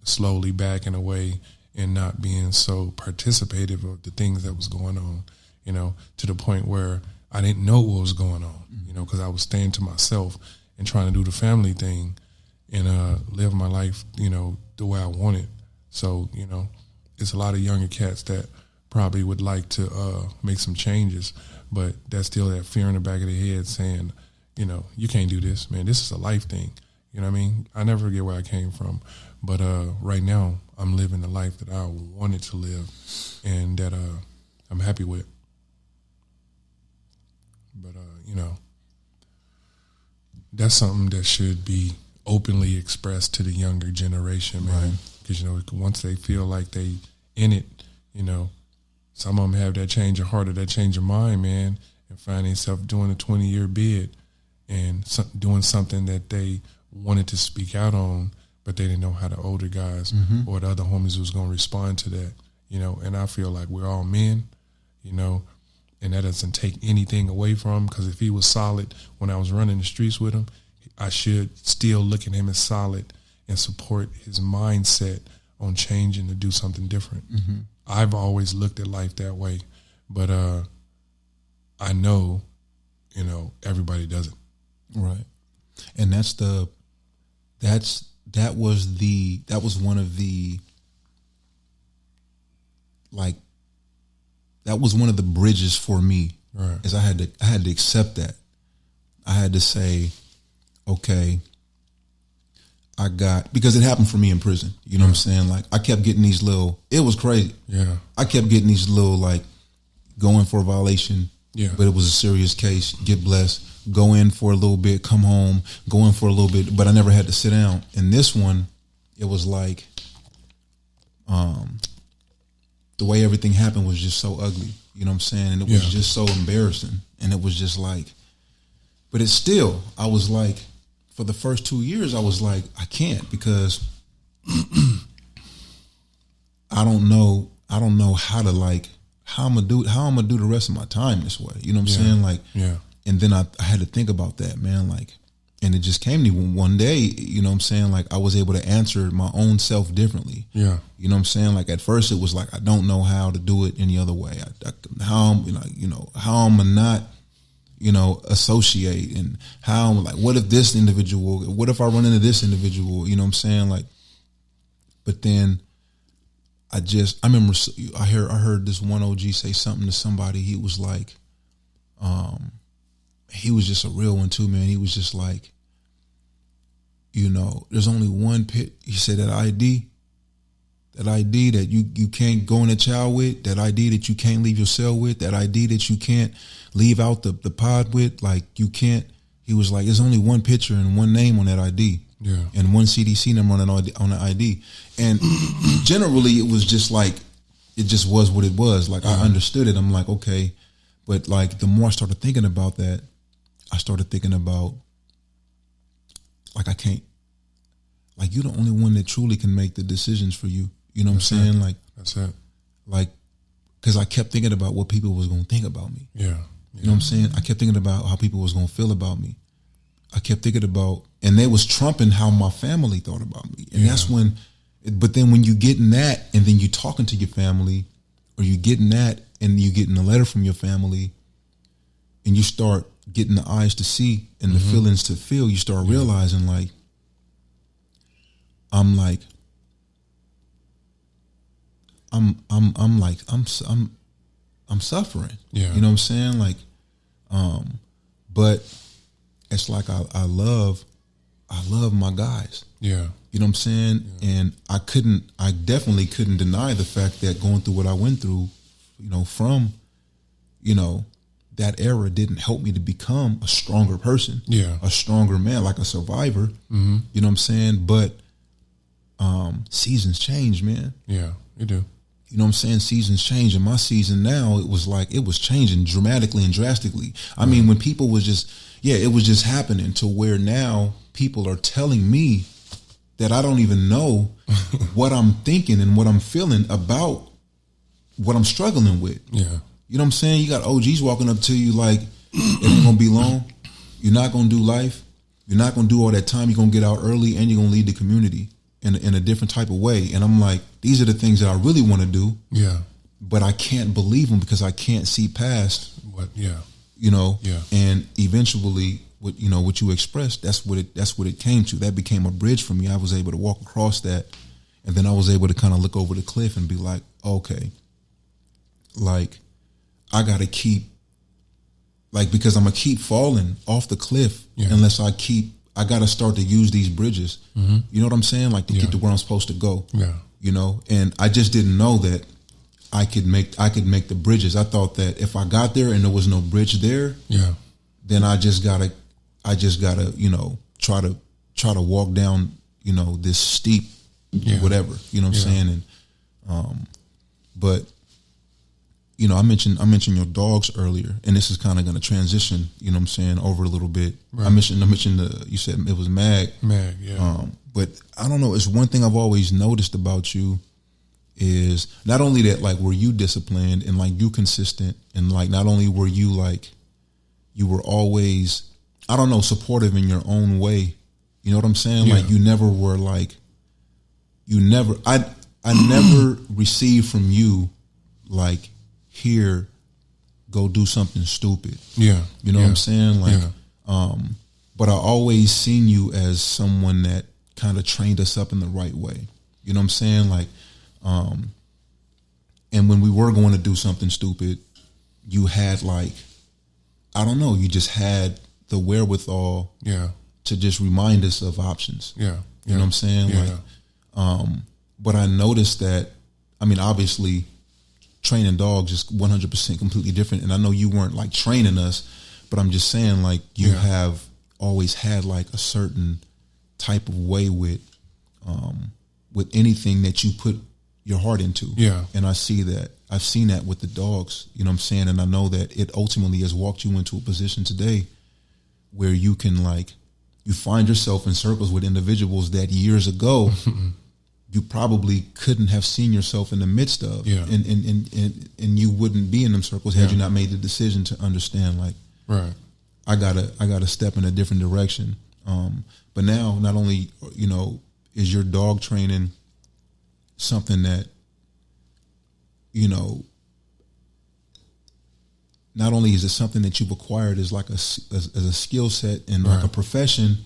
Speaker 2: slowly backing away and not being so participative of the things that was going on, to the point where I didn't know what was going on, because I was staying to myself and trying to do the family thing and live my life, the way I wanted. So, it's a lot of younger cats that probably would like to make some changes, but that's still that fear in the back of their head saying, you can't do this, man. This is a life thing. You know what I mean? I never forget where I came from. But right now, I'm living the life that I wanted to live and that I'm happy with. But, that's something that should be openly expressed to the younger generation, man. Because, once they feel like they in it, some of them have that change of heart or that change of mind, man, and find themselves doing a 20-year bid and doing something that they wanted to speak out on, but they didn't know how the older guys or the other homies was going to respond to that, and I feel like we're all men, And that doesn't take anything away from him, because if he was solid when I was running the streets with him, I should still look at him as solid and support his mindset on changing to do something different. Mm-hmm. I've always looked at life that way, but I know, everybody doesn't.
Speaker 1: Right. And that was one of the, like, that was one of the bridges for me.
Speaker 2: Right.
Speaker 1: Is I had to accept that. I had to say, okay, because it happened for me in prison. You know what I'm saying? Like, I kept getting these it was crazy.
Speaker 2: Yeah.
Speaker 1: I kept getting these like, going for a violation.
Speaker 2: Yeah.
Speaker 1: But it was a serious case. Get blessed. Go in for a little bit, come home, go in for a little bit, but I never had to sit down. And this one, it was like, the way everything happened was just so ugly. You know what I'm saying? And it was just so embarrassing. And it was just like, but it's still, I was like, for the first 2 years, I was like, I can't, because I don't know how to, like, how I'm gonna do the rest of my time this way. You know what I'm saying? Like, and then I had to think about that, man. Like, and it just came to me one day, you know what I'm saying? Like, I was able to answer my own self differently.
Speaker 2: Yeah.
Speaker 1: You know what I'm saying? Like, at first it was like, I don't know how to do it any other way. How I'm gonna not, associate, and how I'm like, what if I run into this individual? You know what I'm saying? Like, but then I remember I heard this one OG say something to somebody. He was like, he was just a real one too, man. He was just like, there's only one pit. He said that ID that you can't go in a child with, that ID that you can't leave your cell with, that ID that you can't leave out the pod with, like, you can't. He was like, there's only one picture and one name on that ID.
Speaker 2: Yeah.
Speaker 1: And one CDC number on the ID. And generally it was just like, it just was what it was. Like, I understood it. I'm like, okay. But like, the more I started thinking about that, I started thinking about, like, I can't, like, you're the only one that truly can make the decisions for you. You know what I'm saying? Like,
Speaker 2: that's it.
Speaker 1: Like, because I kept thinking about what people was going to think about me.
Speaker 2: Yeah.
Speaker 1: You know what I'm saying? I kept thinking about how people was going to feel about me. I kept thinking about, and they was trumping how my family thought about me. And that's when, but then when you get in that, and then you talking to your family, or you getting that, and you getting a letter from your family, and you start getting the eyes to see and the feelings to feel, you start realizing, like, I'm suffering.
Speaker 2: Yeah.
Speaker 1: You know what I'm saying? Like, but it's like, I love my guys.
Speaker 2: Yeah.
Speaker 1: You know what I'm saying? Yeah. And I definitely couldn't deny the fact that going through what I went through, from, that era didn't help me to become a stronger person.
Speaker 2: Yeah.
Speaker 1: A stronger man, like a survivor. Mm-hmm. You know what I'm saying? But seasons change, man.
Speaker 2: Yeah, you do.
Speaker 1: You know what I'm saying? Seasons change. And my season now, it was like, it was changing dramatically and drastically. I mean, when people was just, it was just happening to where now people are telling me that I don't even know what I'm thinking and what I'm feeling about what I'm struggling with.
Speaker 2: Yeah.
Speaker 1: You know what I'm saying? You got OGs walking up to you like, it ain't going to be long. You're not going to do life. You're not going to do all that time. You're going to get out early, and you're going to lead the community in a different type of way. And I'm like, these are the things that I really want to do.
Speaker 2: Yeah.
Speaker 1: But I can't believe them because I can't see past
Speaker 2: what. Yeah.
Speaker 1: Yeah. And eventually, what you expressed, that's what it came to. That became a bridge for me. I was able to walk across that, and then I was able to kind of look over the cliff and be like, okay, like, I got to keep, like, because I'm going to keep falling off the cliff unless I got to start to use these bridges. Mm-hmm. You know what I'm saying? Like, to get to where I'm supposed to go. Yeah. And I just didn't know that I could make the bridges. I thought that if I got there and there was no bridge there, then I just gotta, try to walk down, this steep, whatever, you know what I'm saying? And, but, I mentioned your dogs earlier, and this is kind of going to transition, you know what I'm saying, over a little bit. Right. I mentioned you said it was Mag.
Speaker 2: Mag, yeah.
Speaker 1: But I don't know, it's one thing I've always noticed about you is not only that, like, were you disciplined and like you consistent, and like not only were you like, you were always, I don't know, supportive in your own way. You know what I'm saying?
Speaker 2: Yeah.
Speaker 1: Like you never were like, I never received from you like, here, go do something stupid.
Speaker 2: Yeah.
Speaker 1: You know what I'm saying? Like, but I always seen you as someone that kind of trained us up in the right way. You know what I'm saying? Like, and when we were going to do something stupid, you had like, I don't know, you just had the wherewithal to just remind us of options.
Speaker 2: Yeah.
Speaker 1: You know what I'm saying?
Speaker 2: Yeah.
Speaker 1: Like, but I noticed that, I mean, obviously training dogs is 100% completely different. And I know you weren't like training us, but I'm just saying like you have always had like a certain type of way with anything that you put your heart into. Yeah. And I see that. I've seen that with the dogs, you know what I'm saying? And I know that it ultimately has walked you into a position today where you can like, you find yourself in circles with individuals that years ago you probably couldn't have seen yourself in the midst of. Yeah. And you wouldn't be in them circles had you not made the decision to understand like, right, I gotta step in a different direction. But now not only, you know, is your dog training something that, you know, not only is it something that you've acquired as like as a skill set and like a profession,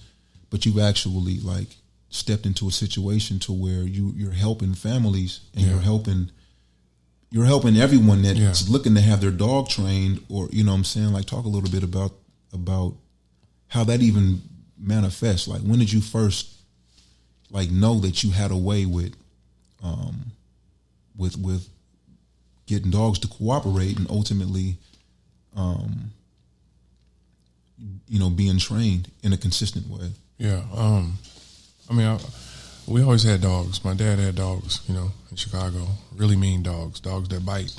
Speaker 1: but you've actually like stepped into a situation to where you're helping families and you're helping everyone that's looking to have their dog trained, or, you know what I'm saying? Like, talk a little bit about how that even manifests. Like, when did you first like know that you had a way with getting dogs to cooperate and ultimately, you know, being trained in a consistent way? Yeah.
Speaker 2: I mean, we always had dogs. My dad had dogs, you know, in Chicago, really mean dogs that bite.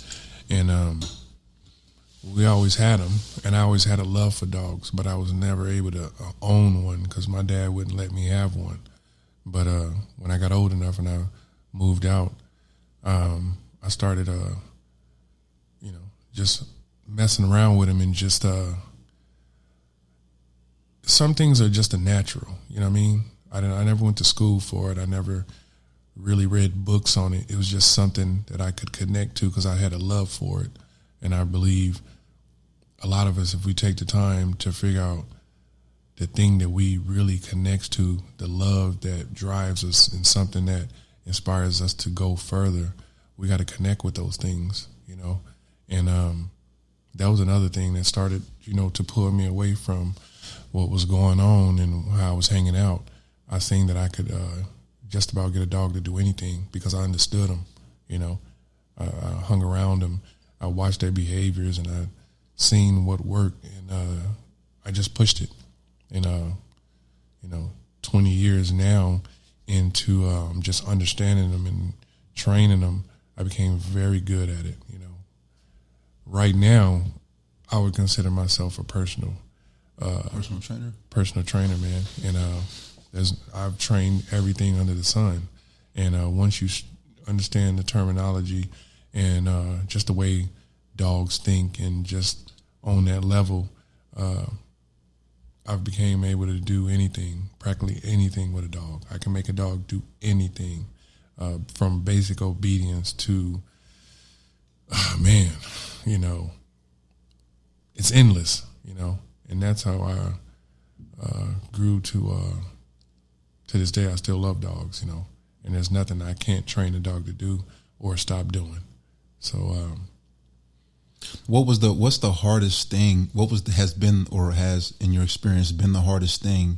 Speaker 2: And we always had them, and I always had a love for dogs, but I was never able to own one because my dad wouldn't let me have one. But when I got old enough and I moved out, I started, you know, just messing around with him, and just some things are just a natural, you know what I mean? I never went to school for it. I never really read books on it. It was just something that I could connect to because I had a love for it. And I believe a lot of us, if we take the time to figure out the thing that we really connect to, the love that drives us, and something that inspires us to go further, we got to connect with those things, you know? And that was another thing that started, you know, to pull me away from what was going on and how I was hanging out. I seen that I could just about get a dog to do anything because I understood them, you know. I hung around them. I watched their behaviors, and I seen what worked, and I just pushed it. And, you know, 20 years now into just understanding them and training them, I became very good at it, you know. Right now, I would consider myself a personal trainer, man. And I've trained everything under the sun. And once you understand the terminology and just the way dogs think, and just on that level, I became able to do anything, practically anything with a dog. I can make a dog do anything, from basic obedience to, man, you know, it's endless, you know. And that's how I grew to this day. I still love dogs, you know, and there's nothing I can't train a dog to do or stop doing. So,
Speaker 1: what's the hardest thing? Has been or has in your experience been the hardest thing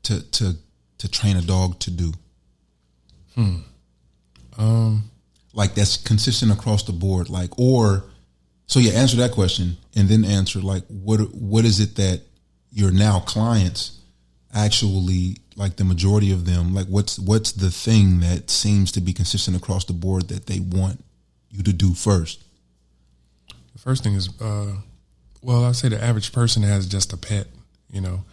Speaker 1: to train a dog to do? Like, that's consistent across the board. Like, or so yeah, answer that question and then answer like what is it that your now clients actually, like the majority of them, like what's the thing that seems to be consistent across the board that they want you to do first?
Speaker 2: The first thing is, well, I say the average person has just a pet, you know,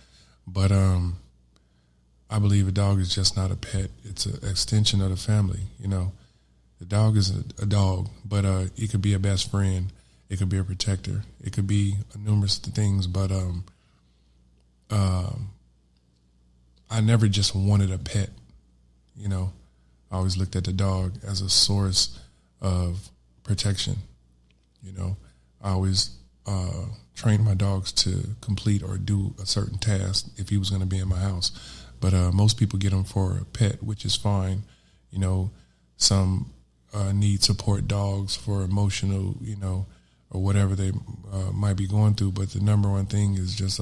Speaker 2: but I believe a dog is just not a pet. It's an extension of the family, you know. The dog is a dog, but it could be a best friend. It could be a protector. It could be numerous things, but I never just wanted a pet. You know, I always looked at the dog as a source of protection. You know, I always trained my dogs to complete or do a certain task if he was going to be in my house. But most people get them for a pet, which is fine. You know, some need support dogs for emotional, you know, or whatever they might be going through. But the number one thing is just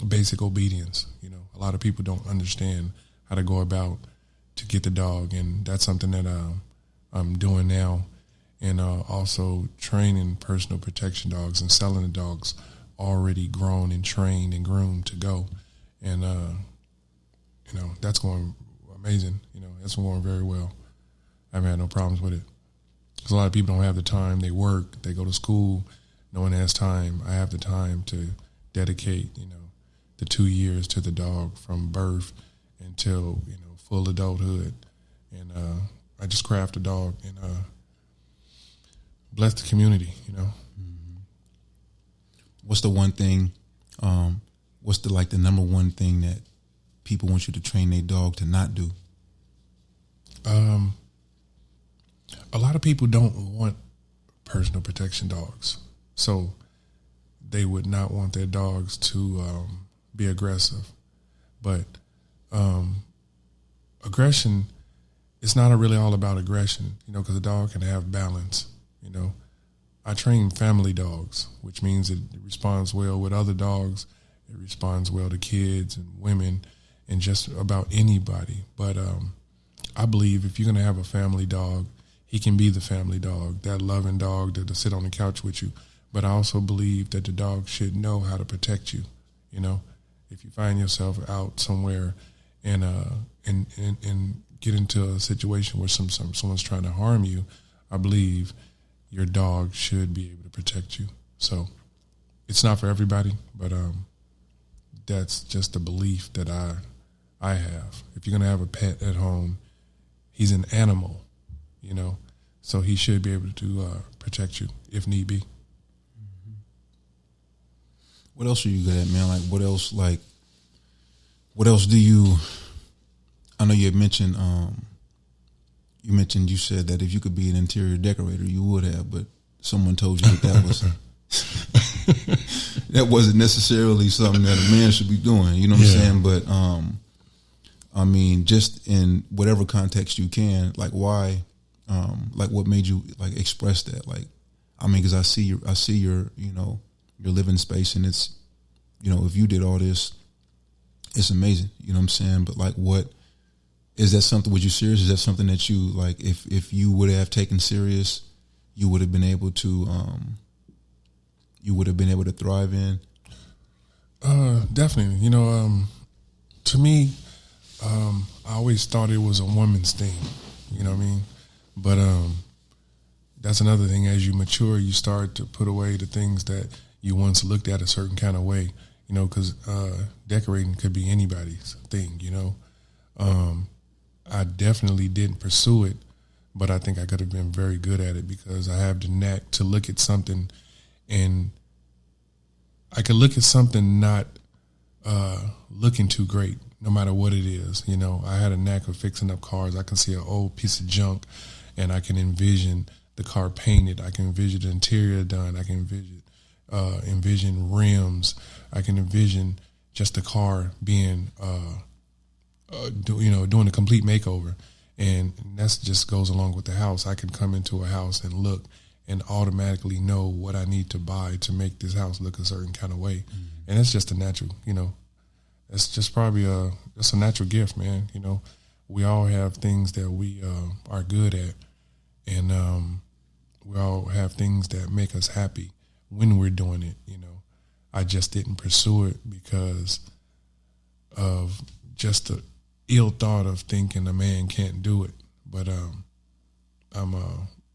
Speaker 2: basic obedience. You know, a lot of people don't understand how to go about to get the dog, and that's something that I'm doing now, and also training personal protection dogs and selling the dogs already grown and trained and groomed to go, and you know, that's going amazing. You know, that's going very well. I haven't had no problems with it, because a lot of people don't have the time. They work, they go to school. No one has time. I have the time to dedicate, you know, the 2 years to the dog from birth until, you know, full adulthood. And I just craft a dog and bless the community, you know.
Speaker 1: Mm-hmm. What's the one thing, what's the number one thing that people want you to train their dog to not do?
Speaker 2: A lot of people don't want personal protection dogs. So they would not want their dogs to be aggressive. But aggression, it's not really all about aggression, you know, because a dog can have balance, you know. I train family dogs, which means it responds well with other dogs. It responds well to kids and women and just about anybody. But I believe if you're going to have a family dog, he can be the family dog, that loving dog that'll sit on the couch with you. But I also believe that the dog should know how to protect you. You know, if you find yourself out somewhere and get into a situation where someone's trying to harm you, I believe your dog should be able to protect you. So it's not for everybody, but that's just the belief that I have. If you're gonna have a pet at home, he's an animal, you know, so he should be able to protect you if need be.
Speaker 1: What else are you good at, man? What else do you, I know you had mentioned, you said that if you could be an interior decorator, you would have, but someone told you that was, that wasn't necessarily something that a man should be doing, you know what I'm saying? But, I mean, just in whatever context you can, like why, like what made you like express that? Like, I mean, cause I see your, you know, your living space, and it's, you know, if you did all this, it's amazing. You know what I'm saying? But like, what is that something? Was you serious? Is that something that you like? If you would have taken serious, you would have been able to, thrive in.
Speaker 2: Definitely. You know, to me, I always thought it was a woman's thing. You know what I mean? But that's another thing. As you mature, you start to put away the things that you once looked at a certain kind of way, you know, because decorating could be anybody's thing, you know. I definitely didn't pursue it, but I think I could have been very good at it because I have the knack to look at something, and I could look at something not looking too great, no matter what it is. You know, I had a knack of fixing up cars. I can see an old piece of junk, and I can envision the car painted. I can envision the interior done. I can envision rims. I can envision just the car being, doing a complete makeover. And that just goes along with the house. I can come into a house and look and automatically know what I need to buy to make this house look a certain kind of way. Mm-hmm. And it's just a natural, you know, it's just probably it's a natural gift, man. You know, we all have things that we are good at, and we all have things that make us happy when we're doing it, you know. I just didn't pursue it because of just the ill thought of thinking a man can't do it. But I'm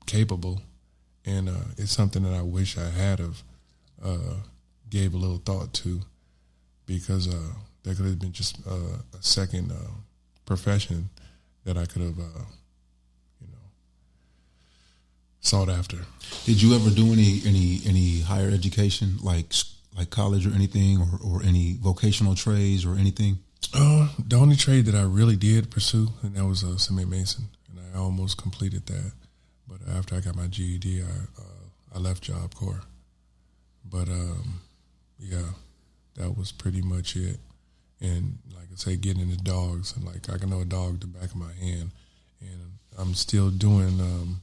Speaker 2: capable, and it's something that I wish I had gave a little thought to, because there could have been just a second profession that I could have, sought after.
Speaker 1: Did you ever do any higher education, like college or anything, or any vocational trades or anything?
Speaker 2: The only trade that I really did pursue, and that was cement mason, and I almost completed that. But after I got my GED, I left Job Corps. But that was pretty much it. And like I say, getting into dogs, and like I can know a dog the back of my hand, and I'm still doing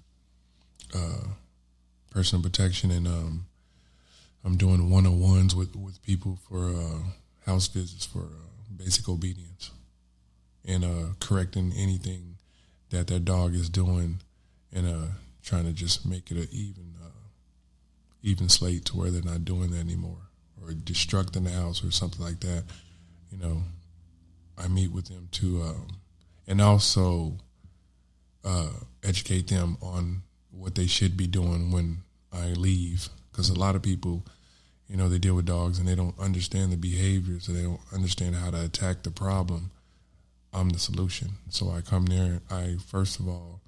Speaker 2: personal protection, and I'm doing one-on-ones with people for house visits for basic obedience, and correcting anything that their dog is doing, and trying to just make it an even slate to where they're not doing that anymore, or destructing the house or something like that. I meet with them to, and also educate them on what they should be doing when I leave, because a lot of people, they deal with dogs and they don't understand the behaviors, and they don't understand how to attack the problem. I'm the solution. So I come there, I first of all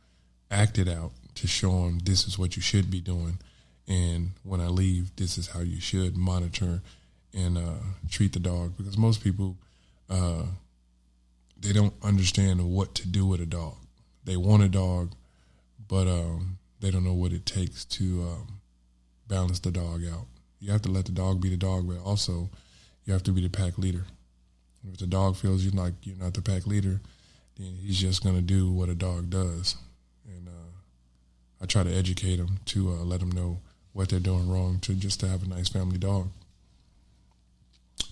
Speaker 2: act it out to show them this is what you should be doing, and when I leave, this is how you should monitor and treat the dog, because most people, they don't understand what to do with a dog. They want a dog, but they don't know what it takes to balance the dog out. You have to let the dog be the dog, but also you have to be the pack leader. If the dog feels you're not the pack leader, then he's just going to do what a dog does. And I try to educate them to let them know what they're doing wrong, to have a nice family dog.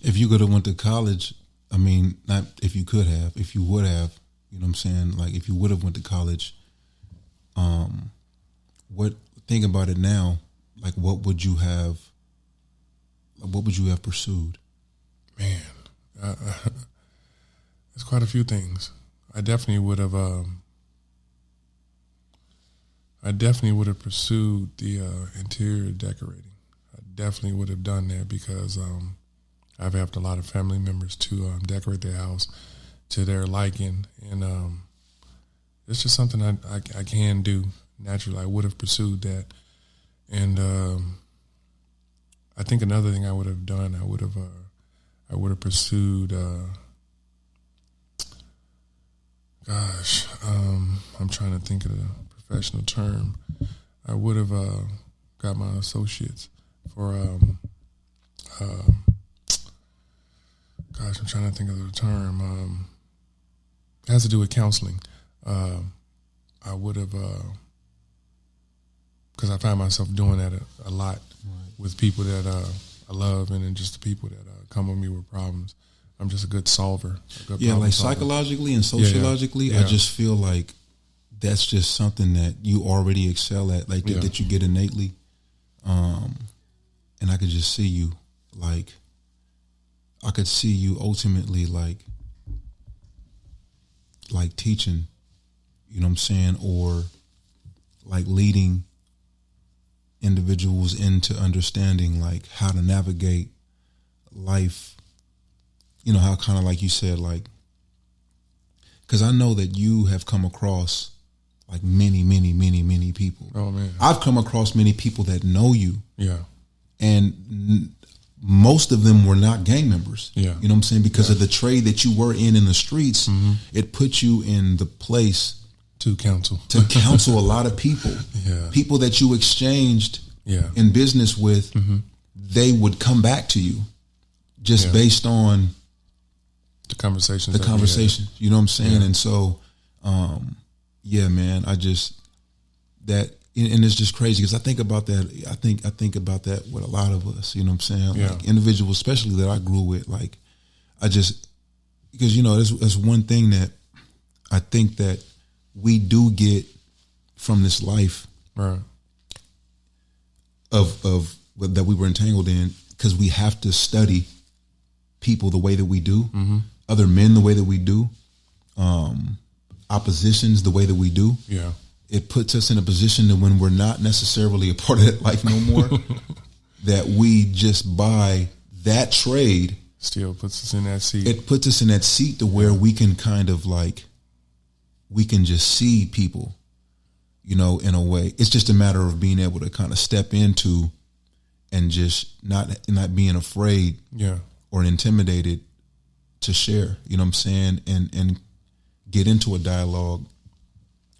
Speaker 1: If you could have went to college, I mean, not if you could have, if you would have, you know what I'm saying? Like if you would have went to college, think about it now, like what would you have pursued?
Speaker 2: Man, there's quite a few things. I definitely would have pursued the interior decorating. I definitely would have done that, because I've helped a lot of family members to decorate their house to their liking, and it's just something I can do naturally. I would have pursued that, and I think another thing I would have done, I would have pursued. I'm trying to think of the professional term. I would have got my associates for. I'm trying to think of the term. It has to do with counseling. I would have, because I find myself doing that a lot with people that I love, and then just the people that come with me with problems. I'm just a good solver.
Speaker 1: Like psychologically and sociologically, I just feel like that's just something that you already excel at, like that you get innately. And I could just see you, like, I could see you ultimately like teaching, you know what I'm saying, or like leading individuals into understanding like how to navigate life, how kind of like you said, like, because I know that you have come across like many people.
Speaker 2: Oh man,
Speaker 1: I've come across many people that know you.
Speaker 2: Yeah.
Speaker 1: And most of them were not gang members.
Speaker 2: Yeah.
Speaker 1: You know what I'm saying? Because of the trade that you were in the streets, it put you in the place
Speaker 2: to counsel
Speaker 1: a lot of people.
Speaker 2: Yeah.
Speaker 1: People that you exchanged in business with, they would come back to you just based on
Speaker 2: the conversation.
Speaker 1: You know what I'm saying? And so, man, I just and it's just crazy because I think about that. I think about that with a lot of us. You know what I'm saying?
Speaker 2: Yeah.
Speaker 1: Like individuals, especially that I grew with. Like, because there's one thing that I think that we do get from this life,
Speaker 2: right,
Speaker 1: of that we were entangled in, because we have to study people the way that we do, other men the way that we do, oppositions the way that we do.
Speaker 2: Yeah.
Speaker 1: It puts us in a position that when we're not necessarily a part of that life no more, that we just by that trade
Speaker 2: still puts us in that seat.
Speaker 1: It puts us in that seat to where we can kind of like we can just see people, you know, in a way. It's just a matter of being able to kind of step into and just not being afraid or intimidated to share, you know what I'm saying, and get into a dialogue.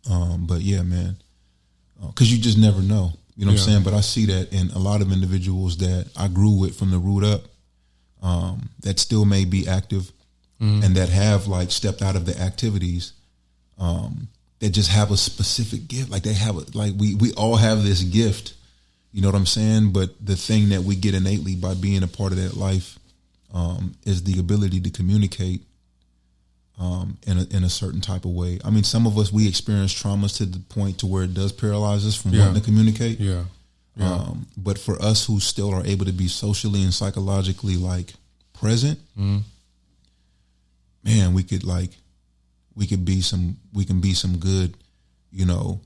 Speaker 1: But yeah, man, because you just never know, you know what I'm saying. But I see that in a lot of individuals that I grew with from the root up, that still may be active and that have like stepped out of the activities, that just have a specific gift. Like they have like we all have this gift, you know what I'm saying? But the thing that we get innately by being a part of that life is the ability to communicate in a certain type of way. I mean, some of us, we experience traumas to the point to where it does paralyze us from wanting to communicate. But for us who still are able to be socially and psychologically like present, man, we can be some good, you know.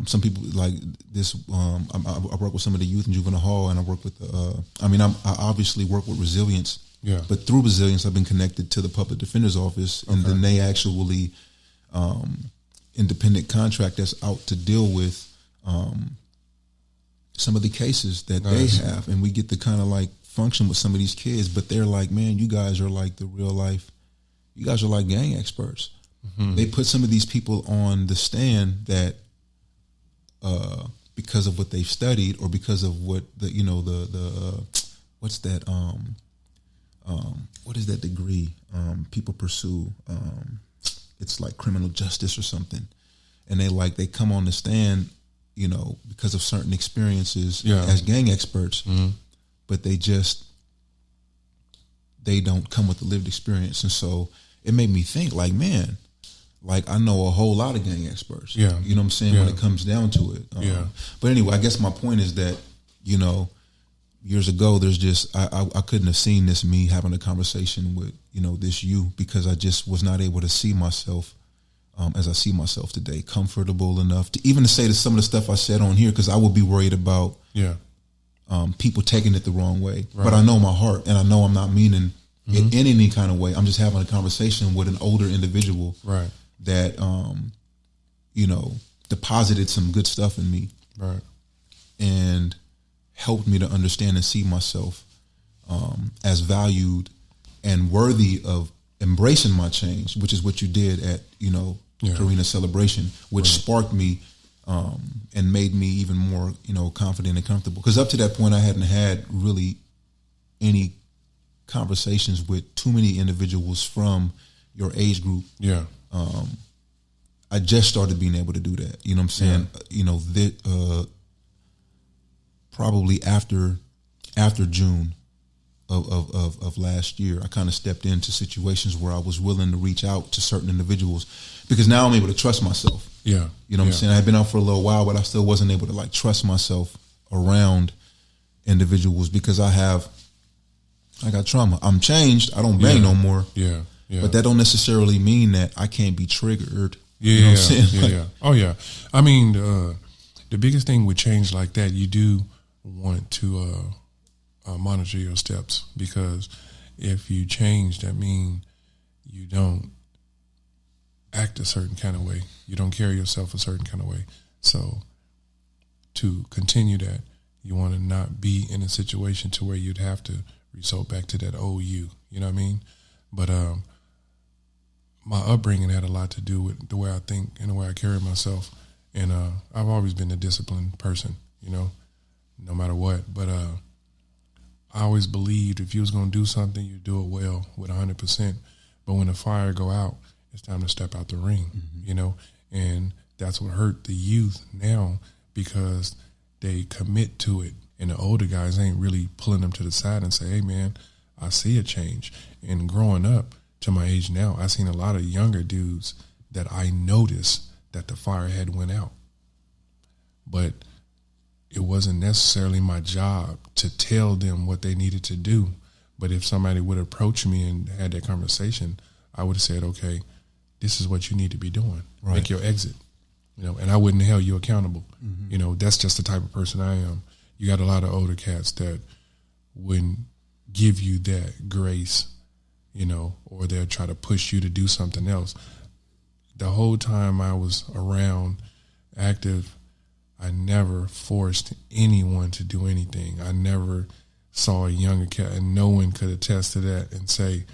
Speaker 1: Some people like this. I work with some of the youth in juvenile hall, and I work with I obviously work with resilience. But through resilience, I've been connected to the public defender's office, and then they actually independent contract that's out to deal with some of the cases that they have, and we get to kind of like function with some of these kids. But they're like, man, you guys are like the real life. You guys are like gang experts. They put some of these people on the stand that. Because of what they've studied, or because of what what's that what is that degree people pursue? It's like criminal justice or something, and they come on the stand, you know, because of certain experiences as gang experts, but they don't come with the lived experience, and so it made me think like, man. Like I know a whole lot of gang experts, you know what I'm saying, when it comes down to it. But anyway, I guess my point is that, you know, years ago, there's just, I couldn't have seen this me having a conversation with, you know, this you, because I just was not able to see myself as I see myself today, comfortable enough to even to say to some of the stuff I said on here, because I would be worried about people taking it the wrong way. But I know my heart, and I know I'm not meaning it in any kind of way. I'm just having a conversation with an older individual. That, you know, deposited some good stuff in me, and helped me to understand and see myself as valued and worthy of embracing my change, which is what you did at, you know, Karina Celebration, which sparked me and made me even more, you know, confident and comfortable. Because up to that point, I hadn't had really any conversations with too many individuals from your age group. I just started being able to do that. You know what I'm saying? You know, probably after June of last year, I kind of stepped into situations where I was willing to reach out to certain individuals, because now I'm able to trust myself. You know what I'm saying? I had been out for a little while, but I still wasn't able to like trust myself around individuals, because I got trauma. I'm changed. I don't bang no more. But that don't necessarily mean that I can't be triggered. You know what I'm saying?
Speaker 2: Oh yeah. I mean, the biggest thing with change like that, you do want to monitor your steps, because if you change, that means you don't act a certain kind of way. You don't carry yourself a certain kind of way. So to continue that, you want to not be in a situation to where you'd have to resort back to that old you. You know what I mean? But my upbringing had a lot to do with the way I think and the way I carry myself. And I've always been a disciplined person, you know, no matter what. But I always believed if you was going to do something, you do it well with 100%. But when the fire go out, it's time to step out the ring, you know. And that's what hurt the youth now, because they commit to it. And the older guys ain't really pulling them to the side and say, hey, man, I see a change. And growing up to my age now, I've seen a lot of younger dudes that I noticed that the fire had went out. But it wasn't necessarily my job to tell them what they needed to do. But if somebody would approach me and had that conversation, I would have said, okay, this is what you need to be doing. Make your exit. You know, and I wouldn't held you accountable. You know, that's just the type of person I am. You got a lot of older cats that wouldn't give you that grace, you know, or they'll try to push you to do something else. the whole time I was around active, I never forced anyone to do anything. I never saw a younger cat, and no one could attest to that and say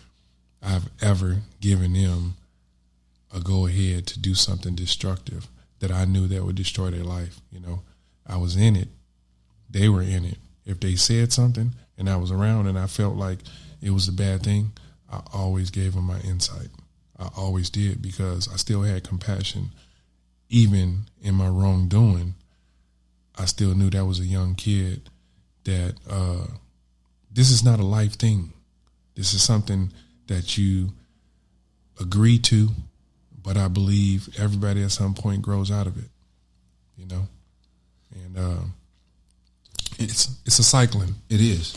Speaker 2: I've ever given them a go ahead to do something destructive that I knew that would destroy their life. You know, I was in it. They were in it. If they said something and I was around and I felt like it was a bad thing, I always gave them my insight. I always did, because I still had compassion. Even in my wrongdoing, I still knew that was a young kid, that this is not a life thing. This is something that you agree to, but I believe everybody at some point grows out of it, you know? And it's a cycling.
Speaker 1: It is.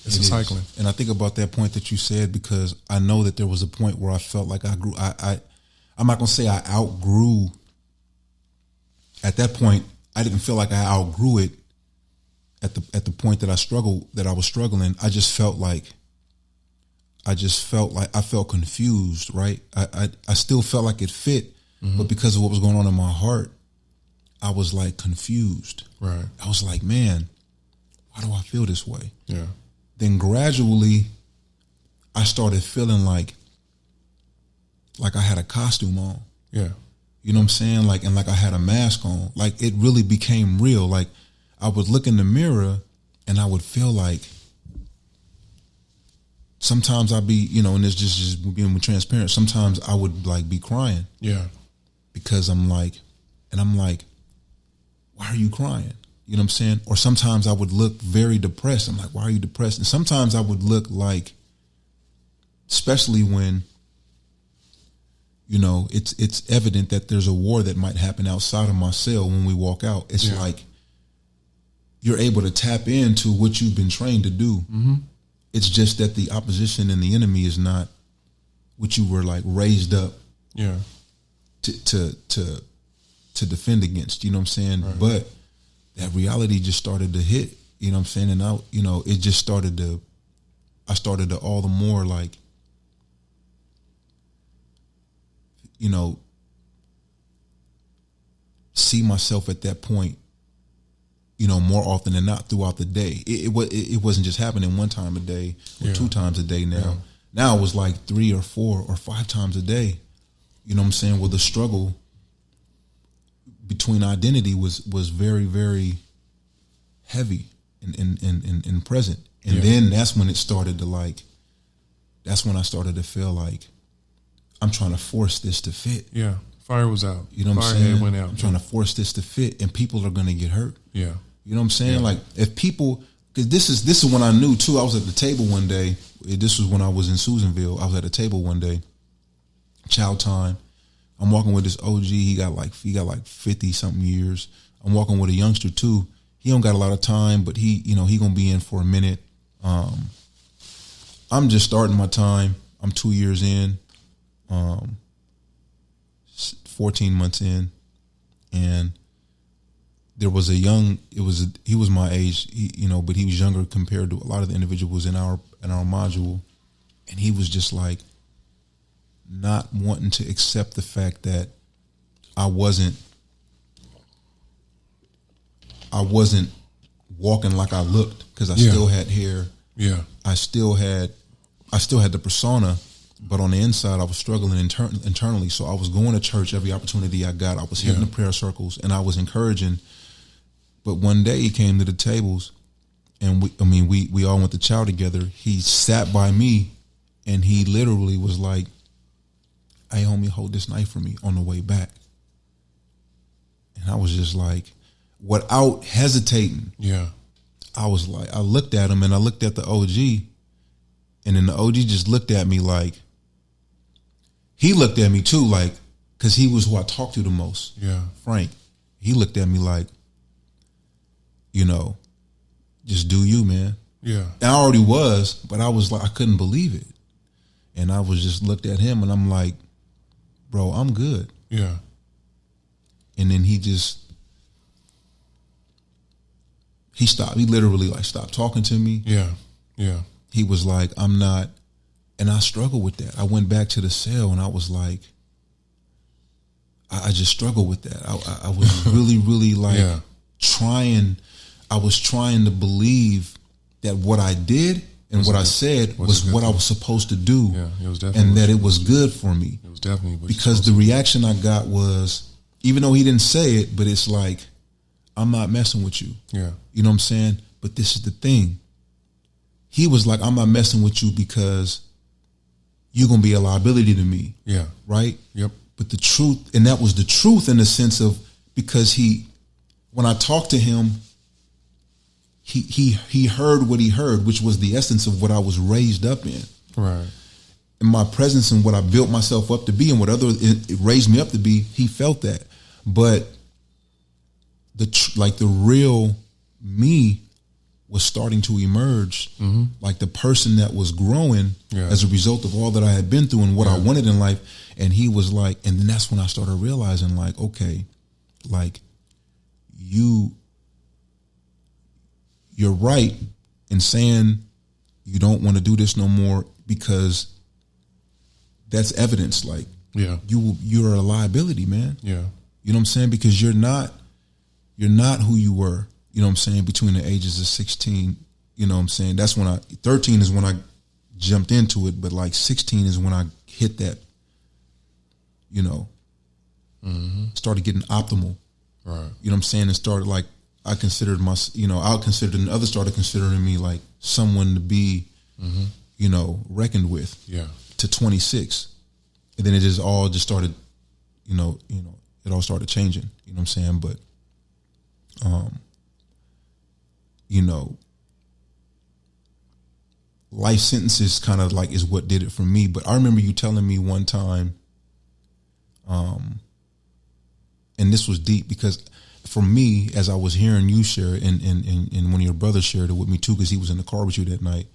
Speaker 2: It's a cycling.
Speaker 1: And I think about that point that you said, because I know that there was a point where I felt like I grew. I'm not going to say I outgrew. At that point, I didn't feel like I outgrew it. At the point that I was struggling, I felt like I felt confused, right? I still felt like it fit, but because of what was going on in my heart, I was like confused.
Speaker 2: Right.
Speaker 1: I was like, man, why do I feel this way?
Speaker 2: Yeah.
Speaker 1: Then gradually, I started feeling like I had a costume on.
Speaker 2: Yeah.
Speaker 1: You know what I'm saying? Like I had a mask on. Like, it really became real. Like, I would look in the mirror and I would feel like, sometimes I'd be, you know, and it's just being transparent. Sometimes I would like be crying.
Speaker 2: Yeah.
Speaker 1: Because I'm like, why are you crying? You know what I'm saying? Or sometimes I would look very depressed. I'm like, why are you depressed? And sometimes I would look like, especially when, you know, it's evident that there's a war that might happen outside of my cell when we walk out. It's like you're able to tap into what you've been trained to do. Mm-hmm. It's just that the opposition and the enemy is not what you were like raised up to defend against. You know what I'm saying? Right. But that reality just started to hit. You know what I'm saying? And it just started to. I started to all the more like, you know, see myself at that point, you know, more often than not throughout the day. It wasn't just happening one time a day or 2 times a day now. Yeah. Now it was like 3 or 4 or 5 times a day. You know what I'm saying? Well, the struggle between identity was very, very heavy and present. And then that's when it started to like, that's when I started to feel like I'm trying to force this to fit.
Speaker 2: Yeah. Fire was out.
Speaker 1: You know what I'm saying? Went out. I'm trying to force this to fit, and people are going to get hurt.
Speaker 2: Yeah.
Speaker 1: You know what I'm saying? Yeah. Like, if people, because this is when I knew too. I was at the table one day. This was when I was in Susanville. I was at a table one day, child time. I'm walking with this OG. He got like 50 something years. I'm walking with a youngster too. He don't got a lot of time, but he gonna be in for a minute. I'm just starting my time. I'm 2 years in, 14 months in, and there was he was my age, but he was younger compared to a lot of the individuals in our module, and he was just like not wanting to accept the fact that I wasn't walking like I looked, because I still had hair.
Speaker 2: Yeah.
Speaker 1: I still had the persona, but on the inside I was struggling internally. So I was going to church every opportunity I got. I was hitting the prayer circles and I was encouraging. But one day he came to the tables, and we all went to chow together. He sat by me and he literally was like, "Hey homie, hold this knife for me on the way back." And I was just like, without hesitating. Yeah. I was like, I looked at him and I looked at the OG, and then the OG just looked at me like, he looked at me too, like, because he was who I talked to the most. Yeah. Frank. He looked at me like, just do you, man. Yeah. And I already was, but I was like, I couldn't believe it. And I was just looked at him and I'm like, bro, I'm good. Yeah. And then he stopped. He literally like stopped talking to me. Yeah. Yeah. He was like, I'm not, and I struggled with that. I went back to the cell and I was like, I just struggle with that. I was really like trying. I was trying to believe that what I did and what I said was what I was supposed to do,
Speaker 2: it was definitely,
Speaker 1: and that it was good for me.
Speaker 2: It was definitely
Speaker 1: because the reaction I got was, even though he didn't say it, but it's like, I'm not messing with you.
Speaker 2: Yeah,
Speaker 1: you know what I'm saying? But this is the thing. He was like, I'm not messing with you because you're gonna be a liability to me.
Speaker 2: Yeah,
Speaker 1: right.
Speaker 2: Yep.
Speaker 1: But the truth, and that was the truth in the sense of, because when I talked to him, he heard what he heard, which was the essence of what I was raised up in.
Speaker 2: Right.
Speaker 1: And my presence and what I built myself up to be and what it raised me up to be, he felt that. But the real me was starting to emerge, like the person that was growing as a result of all that I had been through and what I wanted in life. And he was like, and then that's when I started realizing, like, okay, like you're right in saying you don't want to do this no more, because that's evidence. Like, you're a liability, man. Yeah. You know what I'm saying? Because you're not who you were, you know what I'm saying, between the ages of 16, you know what I'm saying? That's when 13 is when I jumped into it, but like 16 is when I hit that, you know, started getting optimal. Right. You know what I'm saying? And started like, I considered and others started considering me like someone to be, you know, reckoned with. Yeah. To 26, and then it just all started, you know, it all started changing. You know what I'm saying? But, you know, life sentences kind of like is what did it for me. But I remember you telling me one time, and this was deep, because for me, as I was hearing you share it, and one of your brothers shared it with me too, because he was in the car with you that night.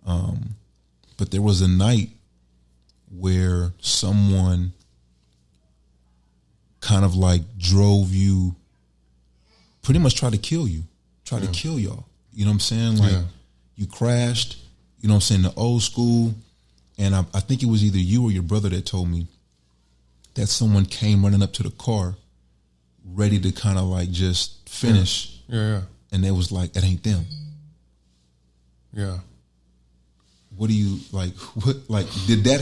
Speaker 1: But there was a night where someone kind of like drove you, pretty much tried to kill you, to kill y'all. You know what I'm saying? Like you crashed, you know what I'm saying, the old school. And I think it was either you or your brother that told me that someone came running up to the car ready to kind of like just finish. Yeah. And they was like, that ain't them. Yeah. What do you like? What like? Did that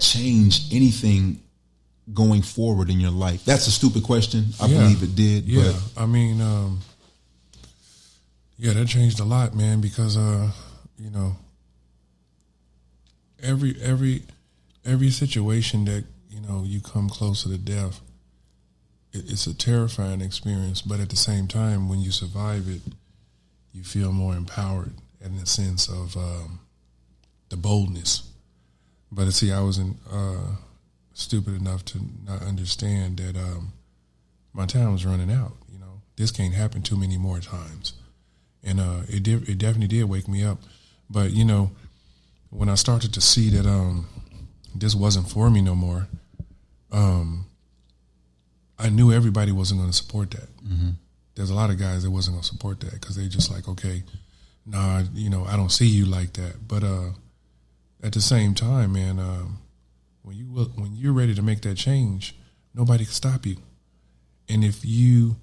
Speaker 1: change anything going forward in your life? That's a stupid question. I believe it did.
Speaker 2: Yeah, but. I mean, that changed a lot, man. Because you know, every situation that you know you come closer to death, it's a terrifying experience. But at the same time, when you survive it, you feel more empowered. In the sense of the boldness. But see, I wasn't stupid enough to not understand that my time was running out. You know, this can't happen too many more times. And it definitely did wake me up. But, you know, when I started to see that this wasn't for me no more, I knew everybody wasn't going to support that. Mm-hmm. There's a lot of guys that wasn't going to support that because they just like, okay, nah, you know, I don't see you like that. But at the same time, man, when you're ready to make that change, nobody can stop you. And if you,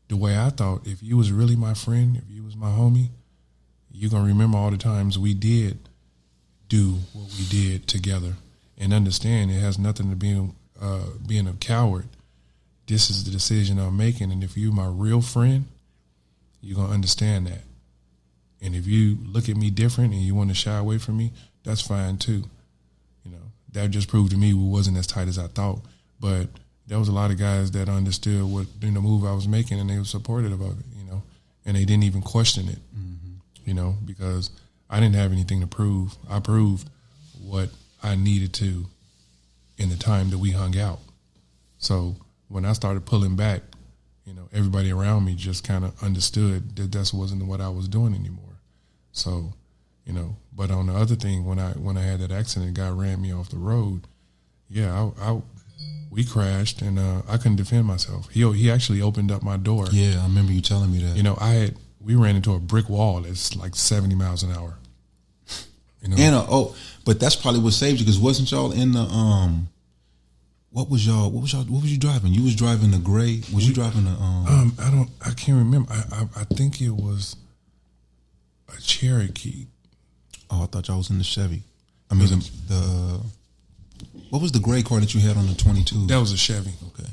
Speaker 2: the way I thought, if you was really my friend, if you was my homie, you're gonna remember all the times we did do what we did together, and understand it has nothing to being a coward. This is the decision I'm making, and if you're my real friend, you're gonna understand that. And if you look at me different and you want to shy away from me, that's fine too. You know, that just proved to me we wasn't as tight as I thought. But there was a lot of guys that understood what the move I was making, and they were supportive of it, you know, and they didn't even question it, you know, because I didn't have anything to prove. I proved what I needed to in the time that we hung out. So when I started pulling back, you know, everybody around me just kind of understood that that wasn't what I was doing anymore. So, you know, but on the other thing, when I had that accident, a guy ran me off the road. Yeah, we crashed, and I couldn't defend myself. He actually opened up my door.
Speaker 1: Yeah, I remember you telling me that.
Speaker 2: You know, we ran into a brick wall that's like 70 miles an hour. You know,
Speaker 1: and but that's probably what saved you, because wasn't y'all in the What was you driving? You was driving a gray. Was you driving a
Speaker 2: I can't remember. I think it was a Cherokee.
Speaker 1: Oh, I thought y'all was in the Chevy. I mean the what was the gray car that you had on the 22?
Speaker 2: That was a Chevy.
Speaker 1: Okay.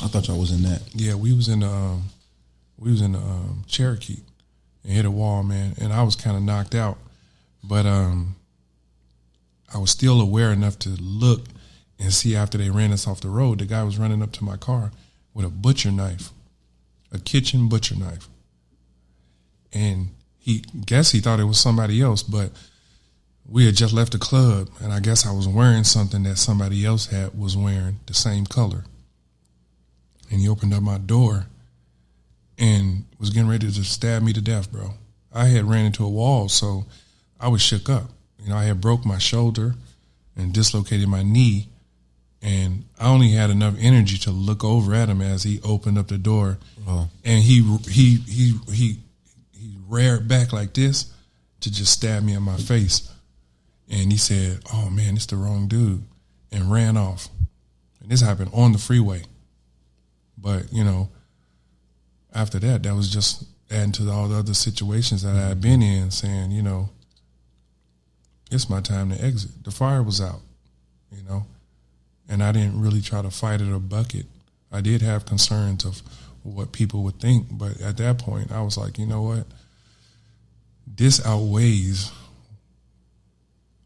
Speaker 1: I thought y'all was in that.
Speaker 2: Yeah, we was in the Cherokee and hit a wall, man, and I was kind of knocked out, but I was still aware enough to look and see after they ran us off the road. The guy was running up to my car with a butcher knife, a kitchen butcher knife, and he thought it was somebody else, but we had just left the club, and I guess I was wearing something that somebody else was wearing, the same color. And he opened up my door and was getting ready to stab me to death, bro. I had ran into a wall, so I was shook up. You know, I had broke my shoulder and dislocated my knee, and I only had enough energy to look over at him as he opened up the door, and he reared back like this to just stab me in my face. And he said, "Oh man, it's the wrong dude," and ran off. And this happened on the freeway. But, you know, after that was just adding to all the other situations that I had been in, saying, you know, it's my time to exit. The fire was out, you know, and I didn't really try to fight it or buck it. I did have concerns of what people would think, but at that point I was like, you know what? This outweighs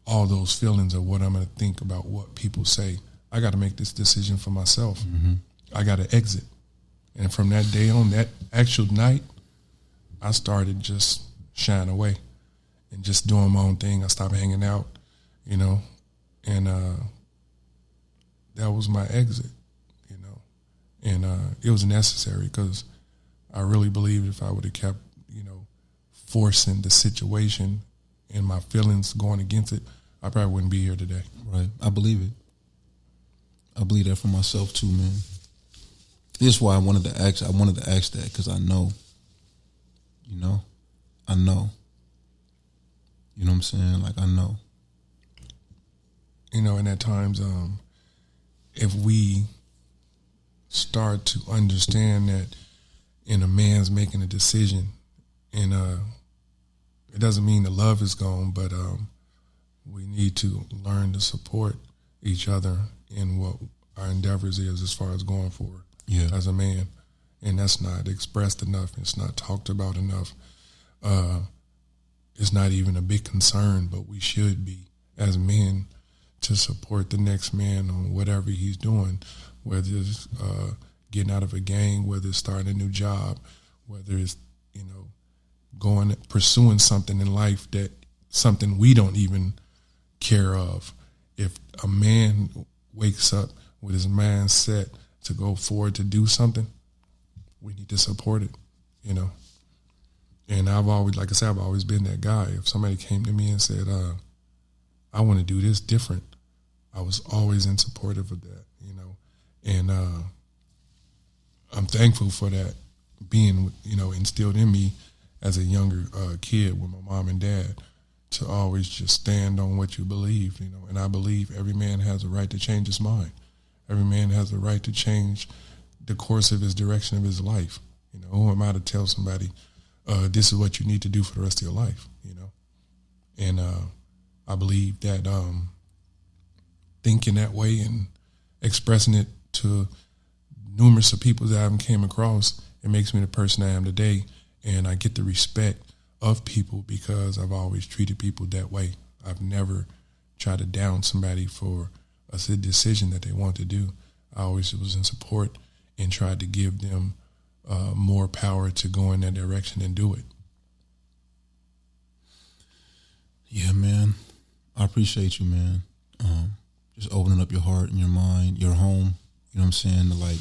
Speaker 2: all those feelings of what I'm going to think about what people say. I got to make this decision for myself. Mm-hmm. I got to exit. And from that day on, that actual night, I started just shying away and just doing my own thing. I stopped hanging out, you know, and that was my exit, you know. And it was necessary because I really believe if I would have kept, you know, forcing the situation and my feelings going against it, I probably wouldn't be here today.
Speaker 1: Right. I believe it. I believe that for myself too, man. This is why I wanted to ask that, because I know. You know what I'm saying? Like, I know.
Speaker 2: You know, and at times, if we start to understand that in a man's making a decision, and it doesn't mean the love is gone, but we need to learn to support each other in what our endeavors is as far as going forward as a man. And that's not expressed enough. It's not talked about enough. It's not even a big concern, but we should be as men to support the next man on whatever he's doing, whether it's getting out of a gang, whether it's starting a new job, whether it's, you know, pursuing something in life something we don't even care of. If a man wakes up with his mind set to go forward to do something, we need to support it, you know. And I've always been that guy. If somebody came to me and said, I want to do this different, I was always in supportive of that, you know. And I'm thankful for that being, you know, instilled in me as a younger kid with my mom and dad, to always just stand on what you believe, you know. And I believe every man has a right to change his mind. Every man has the right to change the course of his direction of his life. You know, who am I to tell somebody, this is what you need to do for the rest of your life, you know? And I believe that thinking that way and expressing it to numerous of people that I haven't came across, it makes me the person I am today. And I get the respect of people because I've always treated people that way. I've never tried to down somebody for a decision that they want to do. I always was in support and tried to give them more power to go in that direction and do it.
Speaker 1: Yeah, man. I appreciate you, man. Just opening up your heart and your mind, your home. You know what I'm saying? To like,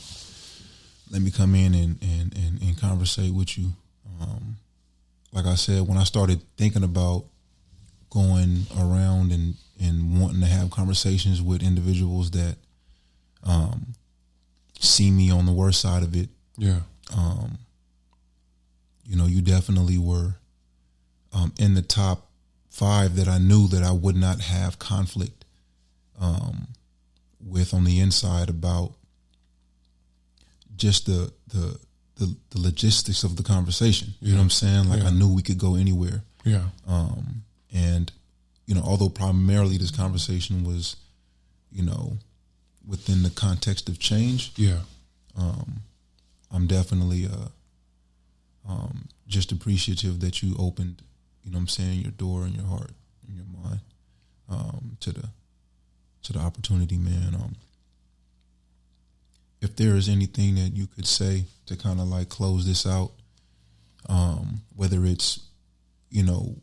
Speaker 1: let me come in and conversate with you. Like I said, when I started thinking about going around and wanting to have conversations with individuals that see me on the worst side of it, you know, you definitely were in the top 5 that I knew that I would not have conflict with on the inside about just the logistics of the conversation. You know what I'm saying? Like, I knew we could go anywhere.
Speaker 2: Yeah.
Speaker 1: And, you know, although primarily this conversation was, you know, within the context of change.
Speaker 2: Yeah.
Speaker 1: I'm definitely just appreciative that you opened, you know what I'm saying, your door and your heart and your mind to the opportunity, man. If there is anything that you could say to kind of like close this out, whether it's, you know,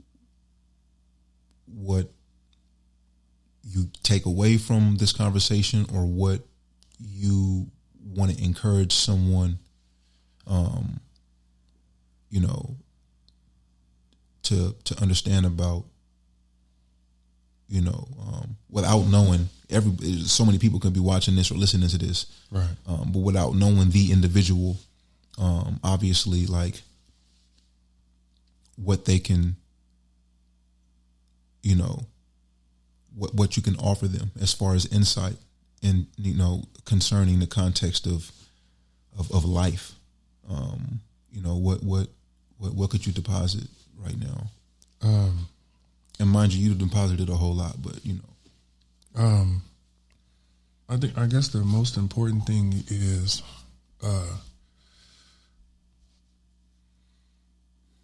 Speaker 1: what you take away from this conversation or what you want to encourage someone, you know, to understand about, you know, without knowing so many people could be watching this or listening to this,
Speaker 2: right?
Speaker 1: But without knowing the individual, obviously, like what they can, you know, what you can offer them as far as insight and, you know, concerning the context of life. You know, what could you deposit right now? And mind you deposited a whole lot, but you know.
Speaker 2: I guess the most important thing is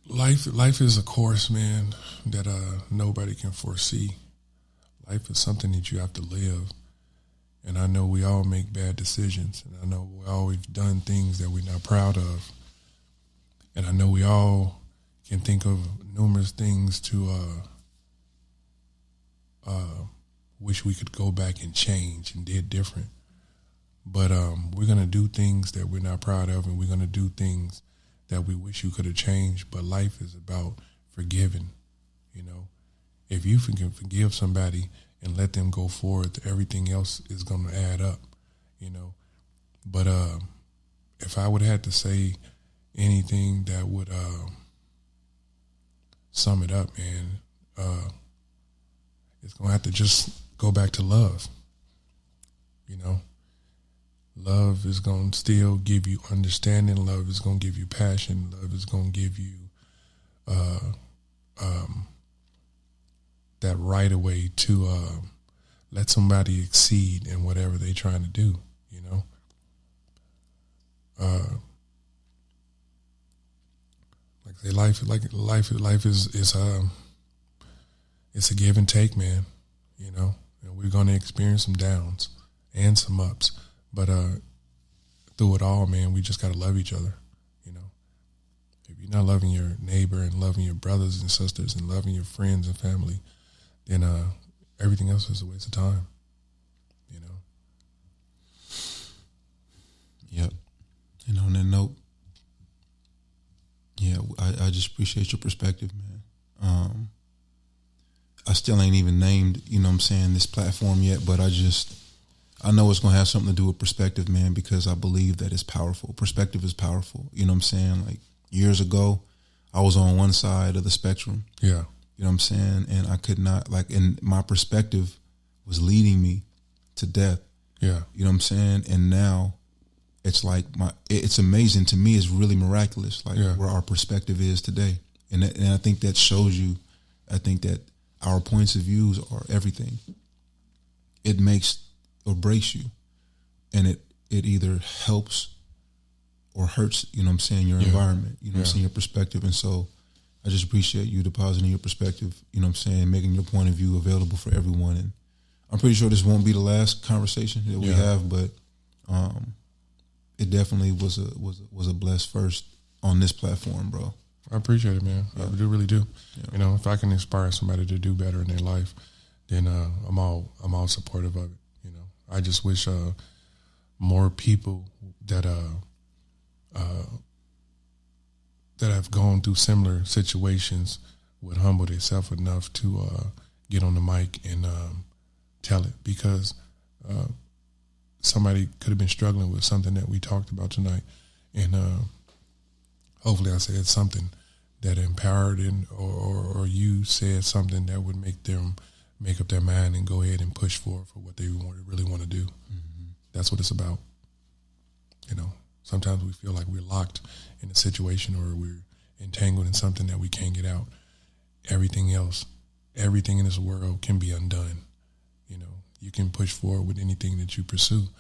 Speaker 2: life is a course, man, that nobody can foresee. Life is something that you have to live. And I know we all make bad decisions, and I know we all we've done things that we're not proud of. And I know we all can think of numerous things to wish we could go back and change and did different. But we're going to do things that we're not proud of, and we're going to do things that we wish you could have changed. But life is about forgiving, you know. If you can forgive somebody and let them go forward, everything else is going to add up, you know. But if I would have had to say anything that would sum it up, man, it's going to have to just go back to love, you know. Love is going to still give you understanding. Love is going to give you passion. Love is going to give you that right away to let somebody exceed in whatever they're trying to do, you know. Like I say, life is it's a give and take, man, you know. And we're going to experience some downs and some ups. But through it all, man, we just got to love each other, you know. If you're not loving your neighbor and loving your brothers and sisters and loving your friends and family, then everything else is a waste of time, you know.
Speaker 1: Yep. And on that note, yeah, I just appreciate your perspective, man. I still ain't even named, you know what I'm saying, this platform yet, but I know it's going to have something to do with perspective, man, because I believe that it's powerful. Perspective is powerful. You know what I'm saying? Like, years ago, I was on one side of the spectrum.
Speaker 2: Yeah.
Speaker 1: You know what I'm saying? And I could not, like, and my perspective was leading me to death.
Speaker 2: Yeah.
Speaker 1: You know what I'm saying? And now it's like it's amazing to me. It's really miraculous, like where our perspective is today. And I think that shows you, I think that our points of views are everything. It makes or breaks you, and it either helps or hurts, you know what I'm saying, your environment, you know what I'm saying, your perspective. And so I just appreciate you depositing your perspective, you know what I'm saying, making your point of view available for everyone. And I'm pretty sure this won't be the last conversation that we have, but it definitely was a blessed first on this platform, bro.
Speaker 2: I appreciate it, man. I really do. Yeah. You know, if I can inspire somebody to do better in their life, then I'm all supportive of it. You know, I just wish more people that have gone through similar situations would humble themselves enough to get on the mic and tell it, because somebody could have been struggling with something that we talked about tonight, and hopefully I said something that empowered or you said something that would make them make up their mind and go ahead and push for what they really want to do.
Speaker 1: Mm-hmm.
Speaker 2: That's what it's about. You know, sometimes we feel like we're locked in a situation or we're entangled in something that we can't get out. Everything in this world can be undone. You know, you can push forward with anything that you pursue.